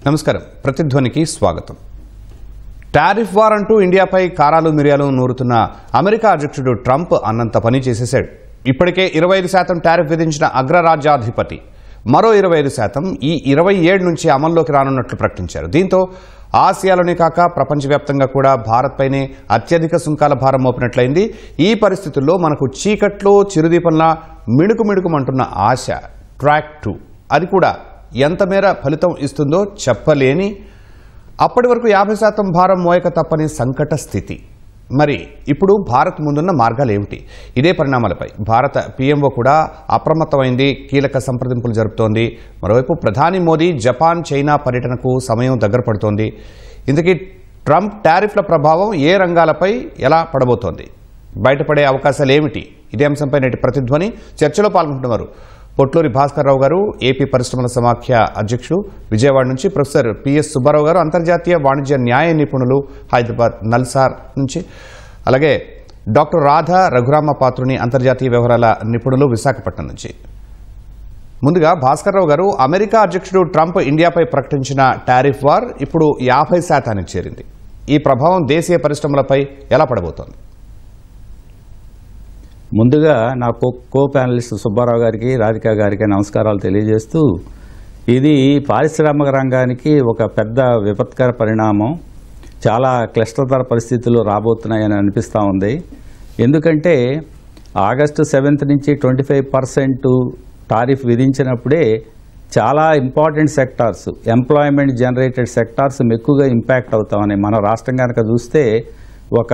నమస్కారం ప్రతిధ్వనికి స్వాగతం. Tariff war అంటూ ఇండియాపై కారాలు మిరియాలు నూరుతున్న అమెరికా అధ్యక్షుడు ట్రంప్ అన్నంత పని చేసేశాడు. ఇప్పటికే 25% టారిఫ్ విధించిన అగ్రరాజ్యాధిపతి మరో 25% ఈ 27 నుంచి అమల్లోకి రానున్నట్లు ప్రకటించారు. దీంతో ఆసియాలోనే కాక ప్రపంచవ్యాప్తంగా కూడా భారత్పైనే అత్యధిక సుంకాల భారం మోపినట్లయింది. ఈ పరిస్థితుల్లో మనకు చీకట్లో చిరుదీపంలా మిణుకుమిణుకుమంటున్న ఆశ ట్రాక్ 2 అది కూడా ఎంత మేర ఫలితం ఇస్తుందో చెప్పలేని, అప్పటి వరకు 50% భారం మోయక తప్పని సంకట స్థితి. మరి ఇప్పుడు భారత్ ముందున్న మార్గాలు ఏమిటి? ఇదే పరిణామాలపై భారత పీఎంఓ కూడా అప్రమత్తమైంది, కీలక సంప్రదింపులు జరుపుతోంది. మరోవైపు ప్రధాని మోదీ జపాన్, చైనా పర్యటనకు సమయం దగ్గర పడుతోంది. ఇందుకీ ట్రంప్ టారిఫ్ల ప్రభావం ఏ రంగాలపై ఎలా పడబోతోంది, బయటపడే అవకాశాలు ఏమిటి? ఇదే అంశంపై నేటి ప్రతిధ్వని చర్చలో పాల్గొంటున్నారు పొట్లూరి భాస్కర్ రావు గారు, ఏపీ పరిశ్రమల సమాఖ్య అధ్యక్షుడు, విజయవాడ నుంచి ప్రొఫెసర్ పిఎస్ సుబ్బారావు గారు, అంతర్జాతీయ వాణిజ్య న్యాయ నిపుణులు, హైదరాబాద్ నల్సార్ నుంచి, అలాగే డాక్టర్ రాధా రఘురామ పాత్రుని, అంతర్జాతీయ వ్యవహారాల నిపుణులు, విశాఖపట్నం నుంచి. ముందుగా భాస్కర్ రావు గారు, అమెరికా అధ్యక్షుడు ట్రంప్ ఇండియాపై ప్రకటించిన టారిఫ్ వార్ ఇప్పుడు 50% చేరింది. ఈ ప్రభావం దేశీయ పరిశ్రమలపై ఎలా పడబోతోంది? ముందుగా నా కో ప్యానలిస్ట్ సుబ్బారావు గారికి, రాధికా గారికి నమస్కారాలు తెలియజేస్తూ, ఇది పారిశ్రామిక రంగానికి ఒక పెద్ద విపత్కర పరిణామం. చాలా క్లిష్టతర పరిస్థితులు రాబోతున్నాయని అనిపిస్తూ ఉంది. ఎందుకంటే ఆగస్టు 7th నుంచి 25% టారిఫ్ విధించినప్పుడే చాలా important sectors, employment generated sectors ఎక్కువగా ఇంపాక్ట్ అవుతా ఉన్నాయి. మన రాష్ట్రం కనుక చూస్తే ఒక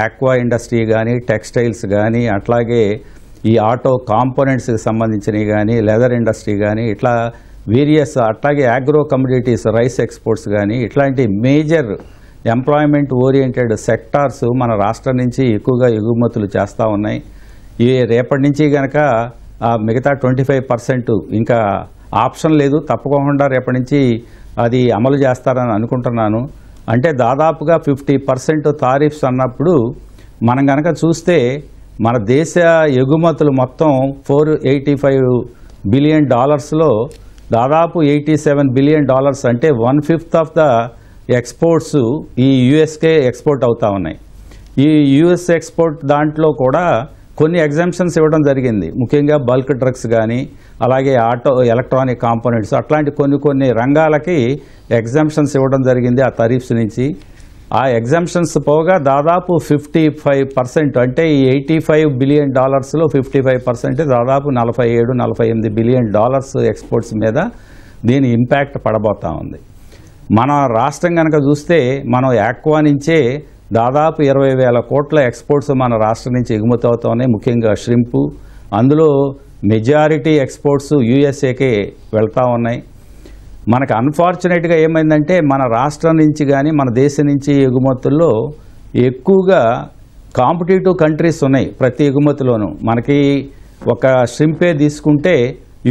ఆక్వా ఇండస్ట్రీ కానీ, టెక్స్టైల్స్ కానీ, అట్లాగే ఈ ఆటో కాంపోనెంట్స్కి సంబంధించినవి కానీ, లెదర్ ఇండస్ట్రీ కానీ, ఇట్లా వేరియస్, అట్లాగే అగ్రో కమోడిటీస్, రైస్ ఎక్స్పోర్ట్స్ కానీ, ఇట్లాంటి మేజర్ ఎంప్లాయ్మెంట్ ఓరియంటెడ్ సెక్టార్స్ మన రాష్ట్రం నుంచి ఎక్కువగా ఎగుమతులు చేస్తూ ఉన్నాయి. ఈ రేపటి నుంచి కనుక మిగతా 25% ఇంకా ఆప్షన్ లేదు, తప్పకుండా రేపటి నుంచి అది అమలు చేస్తారని అనుకుంటున్నాను. అంటే దాదాపుగా 50% తారీఫ్స్ అన్నప్పుడు మనం కనుక చూస్తే మన దేశ ఎగుమతులు మొత్తం $485 బిలియన్ దాదాపు $87 బిలియన్, అంటే 1/5 ఆఫ్ ద ఎక్స్పోర్ట్స్ ఈ యుఎస్కే ఎక్స్పోర్ట్ అవుతా ఉన్నాయి. ఈ యుఎస్ ఎక్స్పోర్ట్ దాంట్లో కూడా కొన్ని ఎగ్జామ్షన్స్ ఇవ్వడం జరిగింది. ముఖ్యంగా బల్క్ డ్రగ్స్ కానీ, అలాగే ఆటో ఎలక్ట్రానిక్ కాంపోనెంట్స్, అట్లాంటి కొన్ని రంగాలకి ఎగ్జామ్షన్స్ ఇవ్వడం జరిగింది ఆ టారిఫ్స్ నుంచి. ఆ ఎగ్జామ్షన్స్ పోగా దాదాపు 55%, అంటే ఈ $85 బిలియన్ 55% దాదాపు $47-48 బిలియన్ ఎక్స్పోర్ట్స్ మీద దీని ఇంపాక్ట్ పడబోతా ఉంది. మన రాష్ట్రం కనుక చూస్తే మనం ఆక్వా నుంచే దాదాపు 20,000 కోట్ల ఎక్స్పోర్ట్స్ మన రాష్ట్రం నుంచి ఎగుమతి అవుతున్నాయి, ముఖ్యంగా ష్రింపు. అందులో మెజారిటీ ఎక్స్పోర్ట్స్ యూఎస్ఏకే వెళ్తూ ఉన్నాయి. మనకు అన్ఫార్చునేట్గా ఏమైందంటే మన రాష్ట్రం నుంచి కానీ, మన దేశం నుంచి ఎగుమతుల్లో ఎక్కువగా కాంపిటేటివ్ కంట్రీస్ ఉన్నాయి ప్రతి ఎగుమతిలోనూ. మనకి ఒక ష్రింపే తీసుకుంటే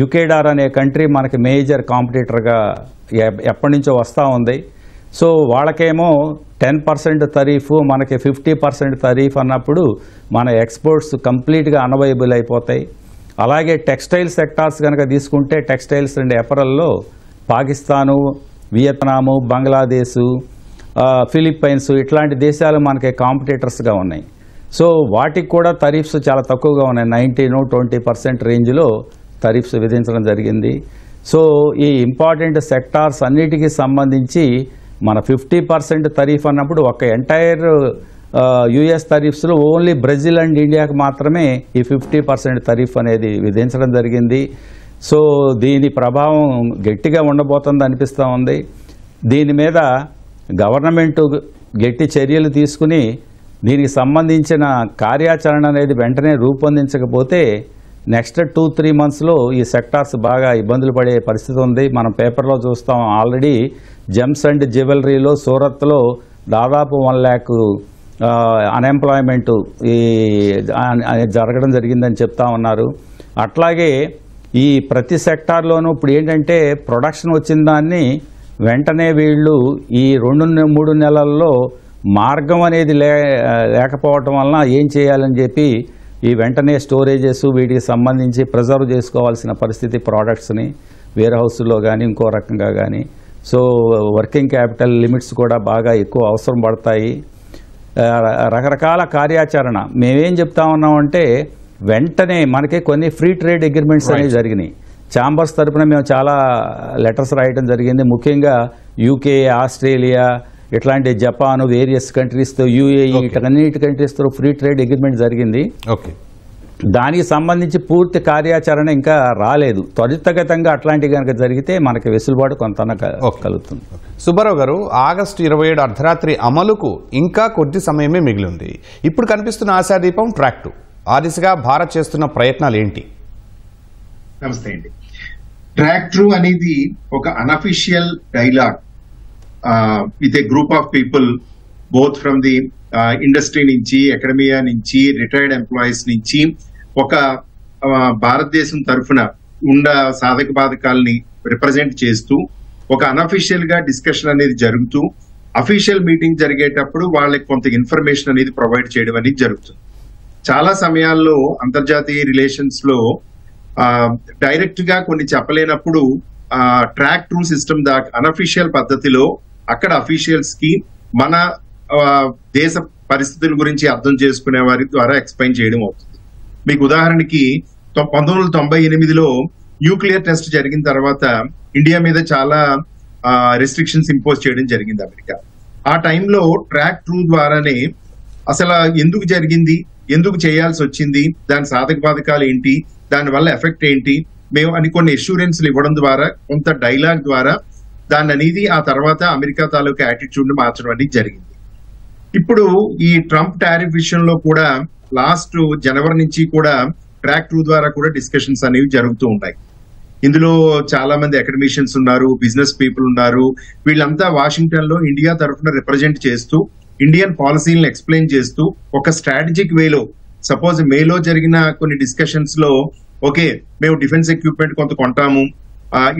యుకేడార్ అనే కంట్రీ మనకి మేజర్ కాంపిటీటర్గా ఎప్పటి నుంచో వస్తూ ఉంది. సో వాళ్ళకేమో 10% తరీఫ్, మనకి 50% తరీఫ్ అన్నప్పుడు మన ఎక్స్పోర్ట్స్ కంప్లీట్గా అన్వైబుల్ అయిపోతాయి. అలాగే టెక్స్టైల్ సెక్టార్స్ కనుక తీసుకుంటే టెక్స్టైల్స్ అండ్ ఎపరల్లో పాకిస్తాను, వియత్నాము, బంగ్లాదేశు, ఫిలిప్పైన్స్ ఇట్లాంటి దేశాలు మనకి కాంపిటీటర్స్గా ఉన్నాయి. సో వాటికి కూడా తరీఫ్స్ చాలా తక్కువగా ఉన్నాయి, 19-20% రేంజ్లో తరీఫ్స్ విధించడం జరిగింది. సో ఈ ఇంపార్టెంట్ సెక్టార్స్ అన్నిటికీ సంబంధించి మన 50% తరీఫ్ అన్నప్పుడు ఒక ఎంటైర్ యుఎస్ తరీఫ్స్లో ఓన్లీ బ్రెజిల్ అండ్ ఇండియాకి మాత్రమే ఈ 50% తరీఫ్ అనేది విధించడం జరిగింది. సో దీని ప్రభావం గట్టిగా ఉండబోతుంది అనిపిస్తూ ఉంది. దీని మీద గవర్నమెంట్ గట్టి చర్యలు తీసుకుని దీనికి సంబంధించిన కార్యాచరణ అనేది వెంటనే రూపొందించకపోతే నెక్స్ట్ 2-3 మంత్స్లో ఈ సెక్టార్స్ బాగా ఇబ్బందులు పడే పరిస్థితి ఉంది. మనం పేపర్లో చూస్తాం, ఆల్రెడీ జెమ్స్ అండ్ జ్యువెలరీలో సూరత్లో దాదాపు 1 lakh అన్ఎంప్లాయ్మెంట్ జరగడం జరిగిందని చెప్తా ఉన్నారు. అట్లాగే ఈ ప్రతి సెక్టార్లోనూ ఇప్పుడు ఏంటంటే ప్రొడక్షన్ వచ్చిన దాన్ని వెంటనే వీళ్ళు ఈ 2-3 నెలల్లో మార్గం అనేది లేకపోవటం వలన ఏం చేయాలని చెప్పి ఈ వెంటనే స్టోరేజెస్ వీటికి సంబంధించి ప్రిజర్వ్ చేసుకోవాల్సిన పరిస్థితి, ప్రోడక్ట్స్ని వేర్ హౌస్లో కానీ ఇంకో రకంగా కానీ. సో వర్కింగ్ క్యాపిటల్ లిమిట్స్ కూడా బాగా ఎక్కువ అవసరం పడతాయి. రకరకాల కార్యాచరణ మేమేం చెప్తా ఉన్నామంటే వెంటనే మనకి కొన్ని ఫ్రీ ట్రేడ్ అగ్రిమెంట్స్ అనేవి జరిగినాయి. ఛాంబర్స్ తరఫున మేము చాలా లెటర్స్ రాయడం జరిగింది. ముఖ్యంగా యూకే, ఆస్ట్రేలియా, ఇట్లాంటి జపాన్, వేరియస్ కంట్రీస్తో, యూఏఈ, ఇటన్నిటి కంట్రీస్తో ఫ్రీ ట్రేడ్ అగ్రిమెంట్ జరిగింది. దానికి సంబంధించి పూర్తి కార్యాచరణ ఇంకా రాలేదు. త్వరితగతంగా అట్లాంటివి కనుక జరిగితే మనకి వెసులుబాటు కొంత కలుగుతుంది. సుబ్బారావు గారు, ఆగస్టు 27 అర్ధరాత్రి అమలుకు ఇంకా కొద్ది సమయమే మిగిలింది. ఇప్పుడు కనిపిస్తున్న ఆశాదీపం ట్రాక్ 2. ఆ దిశగా భారత్ చేస్తున్న ప్రయత్నాలు ఏంటి? నమస్తే అండి. ట్రాక్ 2 అనేది ఒక unofficial dialogue with a group of people both from the industry నుంచి, అకాడమియా నుంచి, రిటైర్డ్ ఎంప్లాయీస్ నుంచి ఒక భారతదేశం తరఫున ఉన్న సాధక బాధకాలని రిప్రజెంట్ చేస్తూ ఒక అనఫిషియల్ గా డిస్కషన్ అనేది జరుగుతూ అఫీషియల్ మీటింగ్ జరిగేటప్పుడు వాళ్ళకి కొంత ఇన్ఫర్మేషన్ అనేది ప్రొవైడ్ చేయడం అనేది జరుగుతుంది. చాలా సమయాల్లో అంతర్జాతీయ రిలేషన్స్ లో డైరెక్ట్ గా కొన్ని చెప్పలేనప్పుడు ట్రాక్ 2 సిస్టమ్ దాకా అనఫిషియల్ పద్ధతిలో అక్కడ అఫీషియల్స్ కి మన దేశ పరిస్థితుల గురించి అర్థం చేసుకునే వారి ద్వారా ఎక్స్ప్లెయిన్ చేయడం అవుతుంది. మీకు ఉదాహరణకి 1998లో న్యూక్లియర్ టెస్ట్ జరిగిన తర్వాత ఇండియా మీద చాలా రెస్ట్రిక్షన్స్ ఇంపోజ్ చేయడం జరిగింది అమెరికా. ఆ టైంలో ట్రాక్ 2 ద్వారానే అసలు ఎందుకు జరిగింది, ఎందుకు చేయాల్సి వచ్చింది, దాని సాధక బాధకాలు ఏంటి, దాని వల్ల ఎఫెక్ట్ ఏంటి మేము అని కొన్ని అష్యూరెన్స్లు ఇవ్వడం ద్వారా, కొంత డైలాగ్ ద్వారా దాన్ని అనేది ఆ తర్వాత అమెరికా తాలూకా యాటిట్యూడ్ ని మార్చడం అనేది జరిగింది. ఇప్పుడు ఈ ట్రంప్ టారిఫ్ విషయంలో కూడా లాస్ట్ జనవరి నుంచి కూడా ట్రాక్ 2 ద్వారా కూడా డిస్కషన్స్ అనేవి జరుగుతూ ఉన్నాయి. ఇందులో చాలా మంది అకాడమిషియన్స్ ఉన్నారు, బిజినెస్ పీపుల్ ఉన్నారు. వీళ్ళంతా వాషింగ్టన్ లో ఇండియా తరఫున రిప్రజెంట్ చేస్తూ ఇండియన్ పాలసీలను ఎక్స్ప్లెయిన్ చేస్తూ ఒక స్ట్రాటజిక్ వేలో, సపోజ్ మేలో జరిగిన కొన్ని డిస్కషన్స్ లో ఓకే మేము డిఫెన్స్ ఎక్విప్మెంట్ కొంత కొంటాము,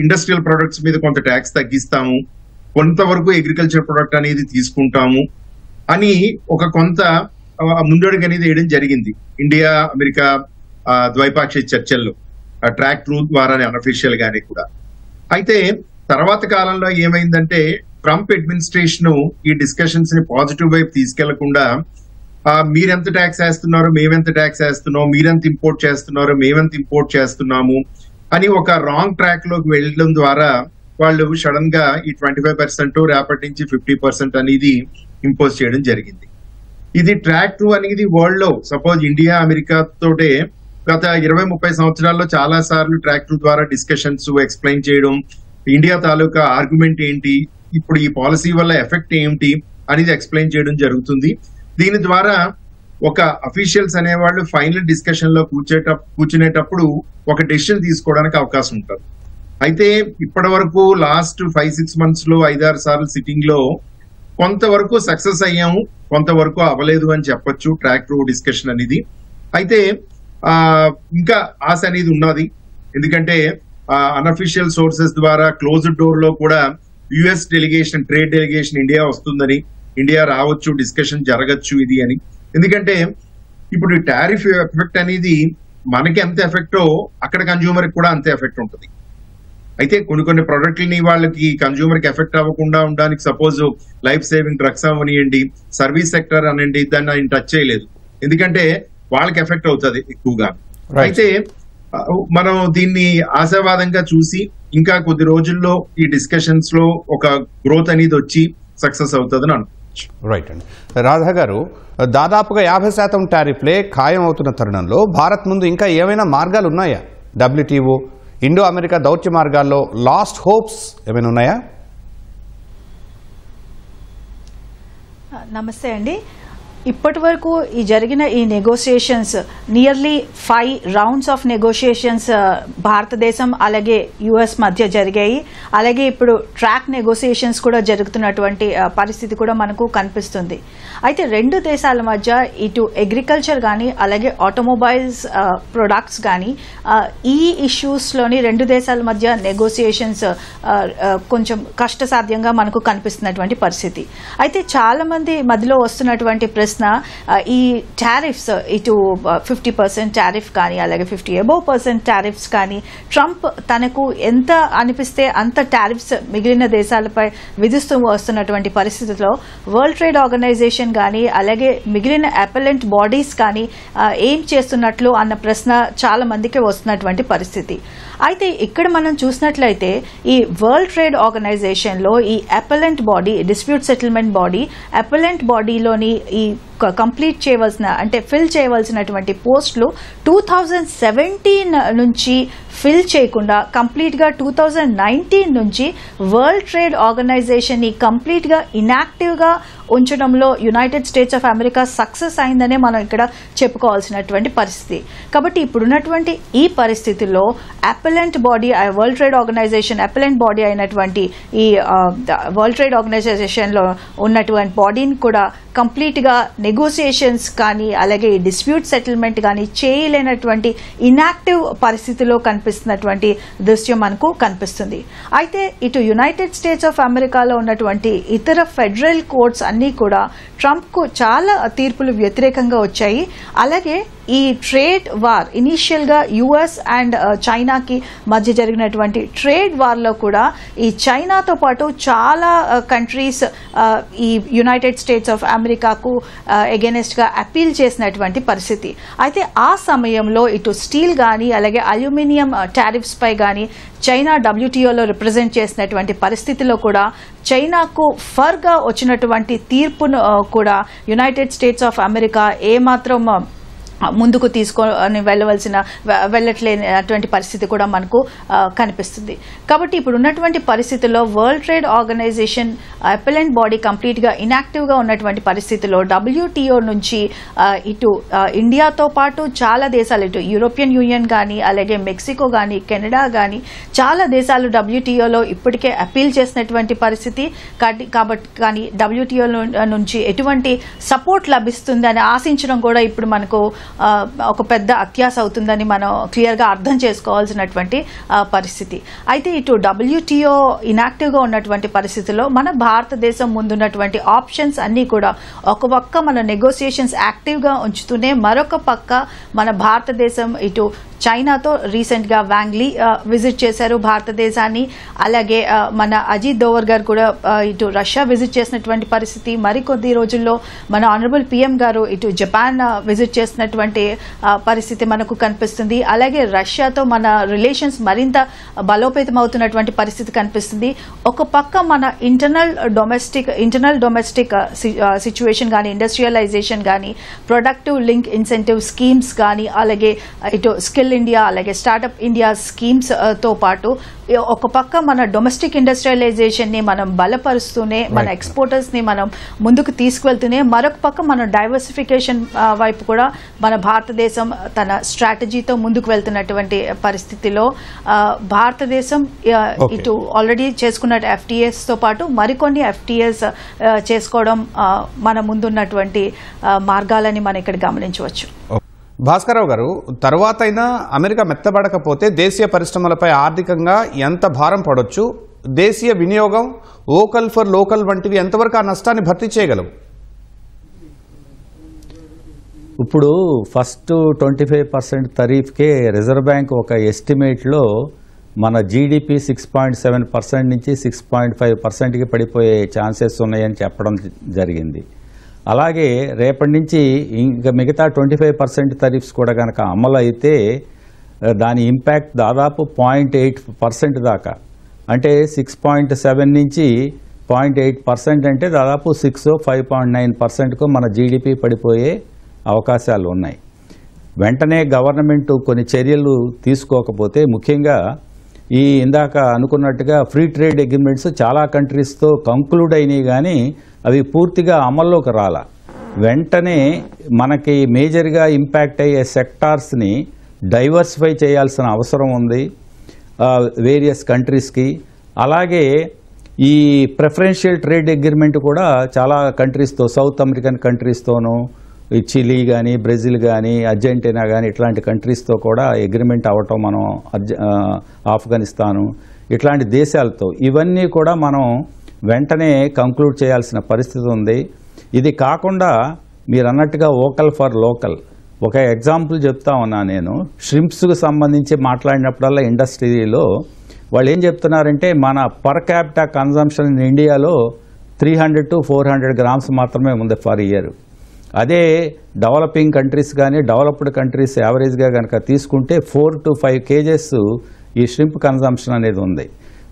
ఇండస్ట్రియల్ ప్రొడక్ట్స్ మీద కొంత ట్యాక్స్ తగ్గిస్తాము, కొంతవరకు అగ్రికల్చర్ ప్రొడక్ట్ అనేది తీసుకుంటాము అని ఒక కొంత ముందడుగు అనేది వేయడం జరిగింది ఇండియా అమెరికా ద్వైపాక్షిక చర్చల్లో ట్రాక్ 2 ద్వారానే అనఫిషియల్ గానే కూడా. అయితే తర్వాత కాలంలో ఏమైందంటే ట్రంప్ అడ్మినిస్ట్రేషన్ ఈ డిస్కషన్స్ ని పాజిటివ్ వైపు తీసుకెళ్లకుండా మీరెంత ట్యాక్స్ వేస్తున్నారు, మేమెంత ట్యాక్స్ వేస్తున్నాం, మీరెంత ఇంపోర్ట్ చేస్తున్నారు, మేమెంత ఇంపోర్ట్ చేస్తున్నాము అని ఒక రాంగ్ ట్రాక్ లోకి వెళ్ళడం ద్వారా వాళ్ళు సడన్ గా ఈ 25% రేపటి నుంచి 50% అనేది ఇంపోజ్ చేయడం జరిగింది. ఇది ట్రాక్ 2 అనేది వరల్డ్ లో సపోజ్ ఇండియా అమెరికా తోటే గత 20-30 సంవత్సరాల్లో చాలా సార్లు ట్రాక్ 2 ద్వారా డిస్కషన్స్ ఎక్స్ప్లెయిన్ చేయడం, ఇండియా తాలూకా ఆర్గ్యుమెంట్ ఏంటి, ఇప్పుడు ఈ పాలసీ వల్ల ఎఫెక్ట్ ఏంటి అనేది ఎక్స్ప్లెయిన్ చేయడం జరుగుతుంది. దీని ద్వారా ఒక అఫీషియల్స్ అనేవాళ్ళు ఫైనల్ డిస్కషన్ లో కూర్చునేటప్పుడు ఒక డెసిషన్ తీసుకోవడానికి అవకాశం ఉంటుంది. అయితే ఇప్పటి వరకు లాస్ట్ 5-6 మంత్స్ లో 5-6 సార్లు సిట్టింగ్ లో కొంతవరకు సక్సెస్ అయ్యాము, కొంతవరకు అవ్వలేదు అని చెప్పొచ్చు ట్రాక్ 2 డిస్కషన్ అనేది. అయితే ఇంకా ఆశ అనేది ఉన్నది. ఎందుకంటే అన్అఫీషియల్ సోర్సెస్ ద్వారా క్లోజ్డ్ డోర్ లో కూడా US delegation, trade delegation India వస్తుందని, ఇండియా రావచ్చు, డిస్కషన్ జరగచ్చు ఇది అని. ఎందుకంటే ఇప్పుడు టారిఫ్ ఎఫెక్ట్ అనేది మనకి ఎంత ఎఫెక్టో అక్కడ కన్జ్యూమర్ కూడా అంతే ఎఫెక్ట్ ఉంటుంది. అయితే కొన్ని ప్రొడక్ట్లని వాళ్ళకి కన్జ్యూమర్ కి ఎఫెక్ట్ అవ్వకుండా ఉండడానికి సపోజ్ లైఫ్ సేవింగ్ డ్రగ్స్ అవనియండి, సర్వీస్ సెక్టర్ అనండి, దాన్ని ఆయన టచ్ చేయలేదు ఎందుకంటే వాళ్ళకి ఎఫెక్ట్ అవుతుంది ఎక్కువగా. అయితే మనం దీన్ని ఆశావాదంగా చూసి ఇంకా కొద్ది రోజుల్లో ఈ డిస్కషన్స్ లో ఒక గ్రోత్ అనేది వచ్చి సక్సెస్ అవుతుందని అనుకోవచ్చు. రైట్ అండి. రాధా గారు, దాదాపుగా 50% టారిఫ్లే ఖాయం అవుతున్న తరుణంలో భారత్ ముందు ఇంకా ఏమైనా మార్గాలు ఉన్నాయా? WTO, ఇండో అమెరికా దౌత్య మార్గాల్లో లాస్ట్ హోప్స్ ఏమైనా ఉన్నాయా? నమస్తే అండి. ఇప్పటి వరకు ఈ జరిగిన ఈ negotiations nearly 5 rounds of negotiations భారతదేశం అలాగే యుఎస్ మధ్య జరిగాయి. అలాగే ఇప్పుడు ట్రాక్ నెగోషియేషన్స్ కూడా జరుగుతున్నటువంటి పరిస్థితి కూడా మనకు కనిపిస్తుంది. అయితే రెండు దేశాల మధ్య ఇటు అగ్రికల్చర్ కానీ అలాగే ఆటోమొబైల్స్ ప్రొడక్ట్స్ కానీ ఈ ఇష్యూస్లోని రెండు దేశాల మధ్య నెగోషియేషన్స్ కొంచెం కష్టసాధ్యంగా మనకు కనిపిస్తున్నటువంటి పరిస్థితి. అయితే చాలా మంది మధ్యలో వస్తున్నటువంటి ప్రశ్న ప్రశ్న, ఈ టారిఫ్స్ ఇటు 50% టారిఫ్ కానీ అలాగే 50% టారిఫ్స్ కానీ ట్రంప్ తనకు ఎంత అనిపిస్తే అంత టారిఫ్స్ మిగిలిన దేశాలపై విధిస్తూ వస్తున్నటువంటి పరిస్థితిలో వరల్డ్ ట్రేడ్ ఆర్గనైజేషన్ కానీ అలాగే మిగిలిన అపెలెంట్ బాడీస్ కానీ ఏం చేస్తున్నట్లు అన్న ప్రశ్న చాలా మందికి వస్తున్నటువంటి పరిస్థితి. అయితే ఇక్కడ మనం చూసినట్లయితే ఈ వరల్డ్ ట్రేడ్ ఆర్గనైజేషన్లో ఈ అపెలెంట్ బాడీ, డిస్ప్యూట్ సెటిల్మెంట్ బాడీ, అపెలెంట్ బాడీలోని ఈ కంప్లీట్ చేయవలసిన అంటే ఫిల్ చేయవలసినటువంటి పోస్టులు 2017 నుంచి ఫిల్ చేయకుండా కంప్లీట్గా 2019 నుంచి వరల్డ్ ట్రేడ్ ఆర్గనైజేషన్ని కంప్లీట్గా ఇన్యాక్టివ్గా ఉంచడంలో united states of America success అయిందనే మనం ఇక్కడ చెప్పుకోవాల్సినటువంటి పరిస్థితి. కాబట్టి ఇప్పుడున్నటువంటి ఈ పరిస్థితుల్లో appellate body, world trade organization appellate body అయినటువంటి ఈ వరల్డ్ ట్రేడ్ ఆర్గనైజేషన్లో ఉన్నటువంటి బాడీని కూడా కంప్లీట్గా నెగోసియేషన్స్ కానీ అలాగే ఈ డిస్ప్యూట్ సెటిల్మెంట్ కానీ చేయలేనటువంటి ఇన్యాక్టివ్ పరిస్థితిలో కనిపిస్తున్నటువంటి దృశ్యం మనకు కనిపిస్తుంది. అయితే ఇటు యునైటెడ్ స్టేట్స్ ఆఫ్ అమెరికాలో ఉన్నటువంటి ఇతర ఫెడరల్ కోర్ట్స్ అన్నీ కూడా ట్రంప్కు చాలా తీర్పులు వ్యతిరేకంగా వచ్చాయి. అలాగే ఈ ట్రేడ్ వార్ ఇనీషియల్గా యుఎస్ అండ్ చైనాకి మధ్య జరిగినటువంటి ట్రేడ్ వార్లో కూడా ఈ చైనాతో పాటు చాలా కంట్రీస్ ఈ యునైటెడ్ స్టేట్స్ ఆఫ్ అమెరికాకు ఎగెనెస్ట్గా అపీల్ చేసినటువంటి పరిస్థితి. అయితే ఆ సమయంలో ఇటు స్టీల్ కానీ అలాగే అల్యూమినియం టారిఫ్స్ పై కానీ చైనా WTOలో రిప్రజెంట్ చేసినటువంటి పరిస్థితిలో కూడా చైనాకు ఫర్గా వచ్చినటువంటి తీర్పును కూడా యునైటెడ్ స్టేట్స్ ఆఫ్ అమెరికా ఏమాత్రం ముందుకు తీసుకొని వెళ్ళట్లేనటువంటి పరిస్థితి కూడా మనకు కనిపిస్తుంది. కాబట్టి ఇప్పుడు ఉన్నటువంటి పరిస్థితుల్లో world trade organization appellate body కంప్లీట్గా ఇన్యాక్టివ్గా ఉన్నటువంటి పరిస్థితిలో WTO నుంచి ఇటు ఇండియాతో పాటు చాలా దేశాలు, ఇటు యూరోపియన్ యూనియన్ కానీ అలాగే మెక్సికో కానీ కెనడా కానీ చాలా దేశాలు WTOలో ఇప్పటికే అపీల్ చేసినటువంటి పరిస్థితి. కాబట్టి కానీ WTO నుంచి ఎటువంటి సపోర్ట్ లభిస్తుందని ఆశించడం కూడా ఇప్పుడు మనకు ఒక పెద్ద అత్యాశ అవుతుందని మనం క్లియర్గా అర్థం చేసుకోవాల్సినటువంటి పరిస్థితి. అయితే ఇటు WTO ఇన్యాక్టివ్గా ఉన్నటువంటి పరిస్థితిలో మన భారతదేశం ముందున్నటువంటి ఆప్షన్స్ అన్నీ కూడా ఒక పక్క మన నెగోసియేషన్స్ యాక్టివ్గా ఉంచుతూనే మరొక పక్క మన భారతదేశం ఇటు చైనాతో రీసెంట్గా వాంగ్లీ విజిట్ చేశారు భారతదేశాన్ని. అలాగే మన అజిత్ దోవర్ గారు కూడా ఇటు రష్యా విజిట్ చేసినటువంటి పరిస్థితి. మరికొద్ది రోజుల్లో మన ఆనరబుల్ PM గారు ఇటు జపాన్ విజిట్ చేసినటువంటి పరిస్థితి మనకు కనిపిస్తుంది. అలాగే రష్యాతో మన రిలేషన్స్ మరింత బలోపేతం అవుతున్నటువంటి పరిస్థితి కనిపిస్తుంది. ఒక పక్క మన ఇంటర్నల్ డొమెస్టిక్ సిచ్యువేషన్ కానీ, ఇండస్ట్రియలైజేషన్ కానీ, ప్రొడక్టివ్ లింక్ ఇన్సెంటివ్ స్కీమ్స్ కానీ, అలాగే ఇటు స్కిల్ ఇండియా అలాగే స్టార్టప్ ఇండియా స్కీమ్స్ తో పాటు ఒక పక్క మన డొమెస్టిక్ ఇండస్ట్రియలైజేషన్ ని మనం బలపరుస్తూనే మన ఎక్స్పోర్టర్స్ ని మనం ముందుకు తీసుకువెళ్తూనే మరొక పక్క మన డైవర్సిఫికేషన్ వైపు కూడా మన భారతదేశం తన స్ట్రాటజీతో ముందుకు వెళ్తున్నటువంటి పరిస్థితిలో భారతదేశం ఇటు ఆల్రెడీ చేసుకున్న FTAs తో పాటు మరికొన్ని FTAs చేసుకోవడం మన ముందున్నటువంటి మార్గాలని మనం ఇక్కడ గమనించవచ్చు. భాస్కరరావు గారు, తర్వాతైనా అమెరికా మెత్తబడకపోతే దేశీయ పరిశ్రమలపై ఆర్థికంగా ఎంత భారం పడొచ్చు? దేశీయ వినియోగం, వోకల్ ఫర్ లోకల్ వంటివి ఎంతవరకు ఆ నష్టాన్ని భర్తీ చేయగలవు? ఇప్పుడు ఫస్ట్ 25% తరీఫ్కే రిజర్వ్ బ్యాంక్ ఒక ఎస్టిమేట్లో మన GDP 6.7% నుంచి 6.5%కి పడిపోయే ఛాన్సెస్ ఉన్నాయని చెప్పడం జరిగింది. అలాగే రేపటి నుంచి ఇంకా మిగతా 25% తరీఫ్స్ కూడా కనుక అమలు అయితే దాని ఇంపాక్ట్ దాదాపు 0.8% దాకా, అంటే 6.7 నుంచి 0.8% అంటే దాదాపు 5.9%కు మన GDP పడిపోయే అవకాశాలు ఉన్నాయి. వెంటనే గవర్నమెంట్ కొన్ని చర్యలు తీసుకోకపోతే, ముఖ్యంగా ఈ ఇందాక అనుకున్నట్టుగా ఫ్రీ ట్రేడ్ అగ్రిమెంట్స్ చాలా కంట్రీస్తో కంక్లూడ్ అయినాయి, కానీ అవి పూర్తిగా అమల్లోకి రాల. వెంటనే మనకి మేజర్గా ఇంపాక్ట్ అయ్యే సెక్టార్స్ని డైవర్సిఫై చేయాల్సిన అవసరం ఉంది వేరియస్ కంట్రీస్కి. అలాగే ఈ ప్రిఫరెన్షియల్ ట్రేడ్ అగ్రిమెంట్ కూడా చాలా కంట్రీస్తో, సౌత్ అమెరికన్ కంట్రీస్తోనూ, చిలీ కానీ, బ్రెజిల్ కానీ, అర్జెంటీనా కానీ ఇట్లాంటి కంట్రీస్తో కూడా అగ్రిమెంట్ అవ్వటం, మనం ఆఫ్ఘనిస్తాను ఇట్లాంటి దేశాలతో, ఇవన్నీ కూడా మనం వెంటనే కంక్లూడ్ చేయాల్సిన పరిస్థితి ఉంది. ఇది కాకుండా మీరు అన్నట్టుగా వోకల్ ఫర్ లోకల్. ఒక ఎగ్జాంపుల్ చెప్తా ఉన్నా నేను. ష్రింప్స్కి సంబంధించి మాట్లాడినప్పుడల్లా ఇండస్ట్రీలో వాళ్ళు ఏం చెప్తున్నారంటే మన పర్ క్యాపిటా కన్జంప్షన్ ఇన్ ఇండియాలో 300 to 400 grams మాత్రమే ఉంది ఫర్ ఇయర్. అదే డెవలపింగ్ కంట్రీస్ కానీ డెవలప్డ్ కంట్రీస్ యావరేజ్గా కనుక తీసుకుంటే 4 to 5 kgs ఈ ష్రింప్ కన్జంప్షన్ అనేది ఉంది.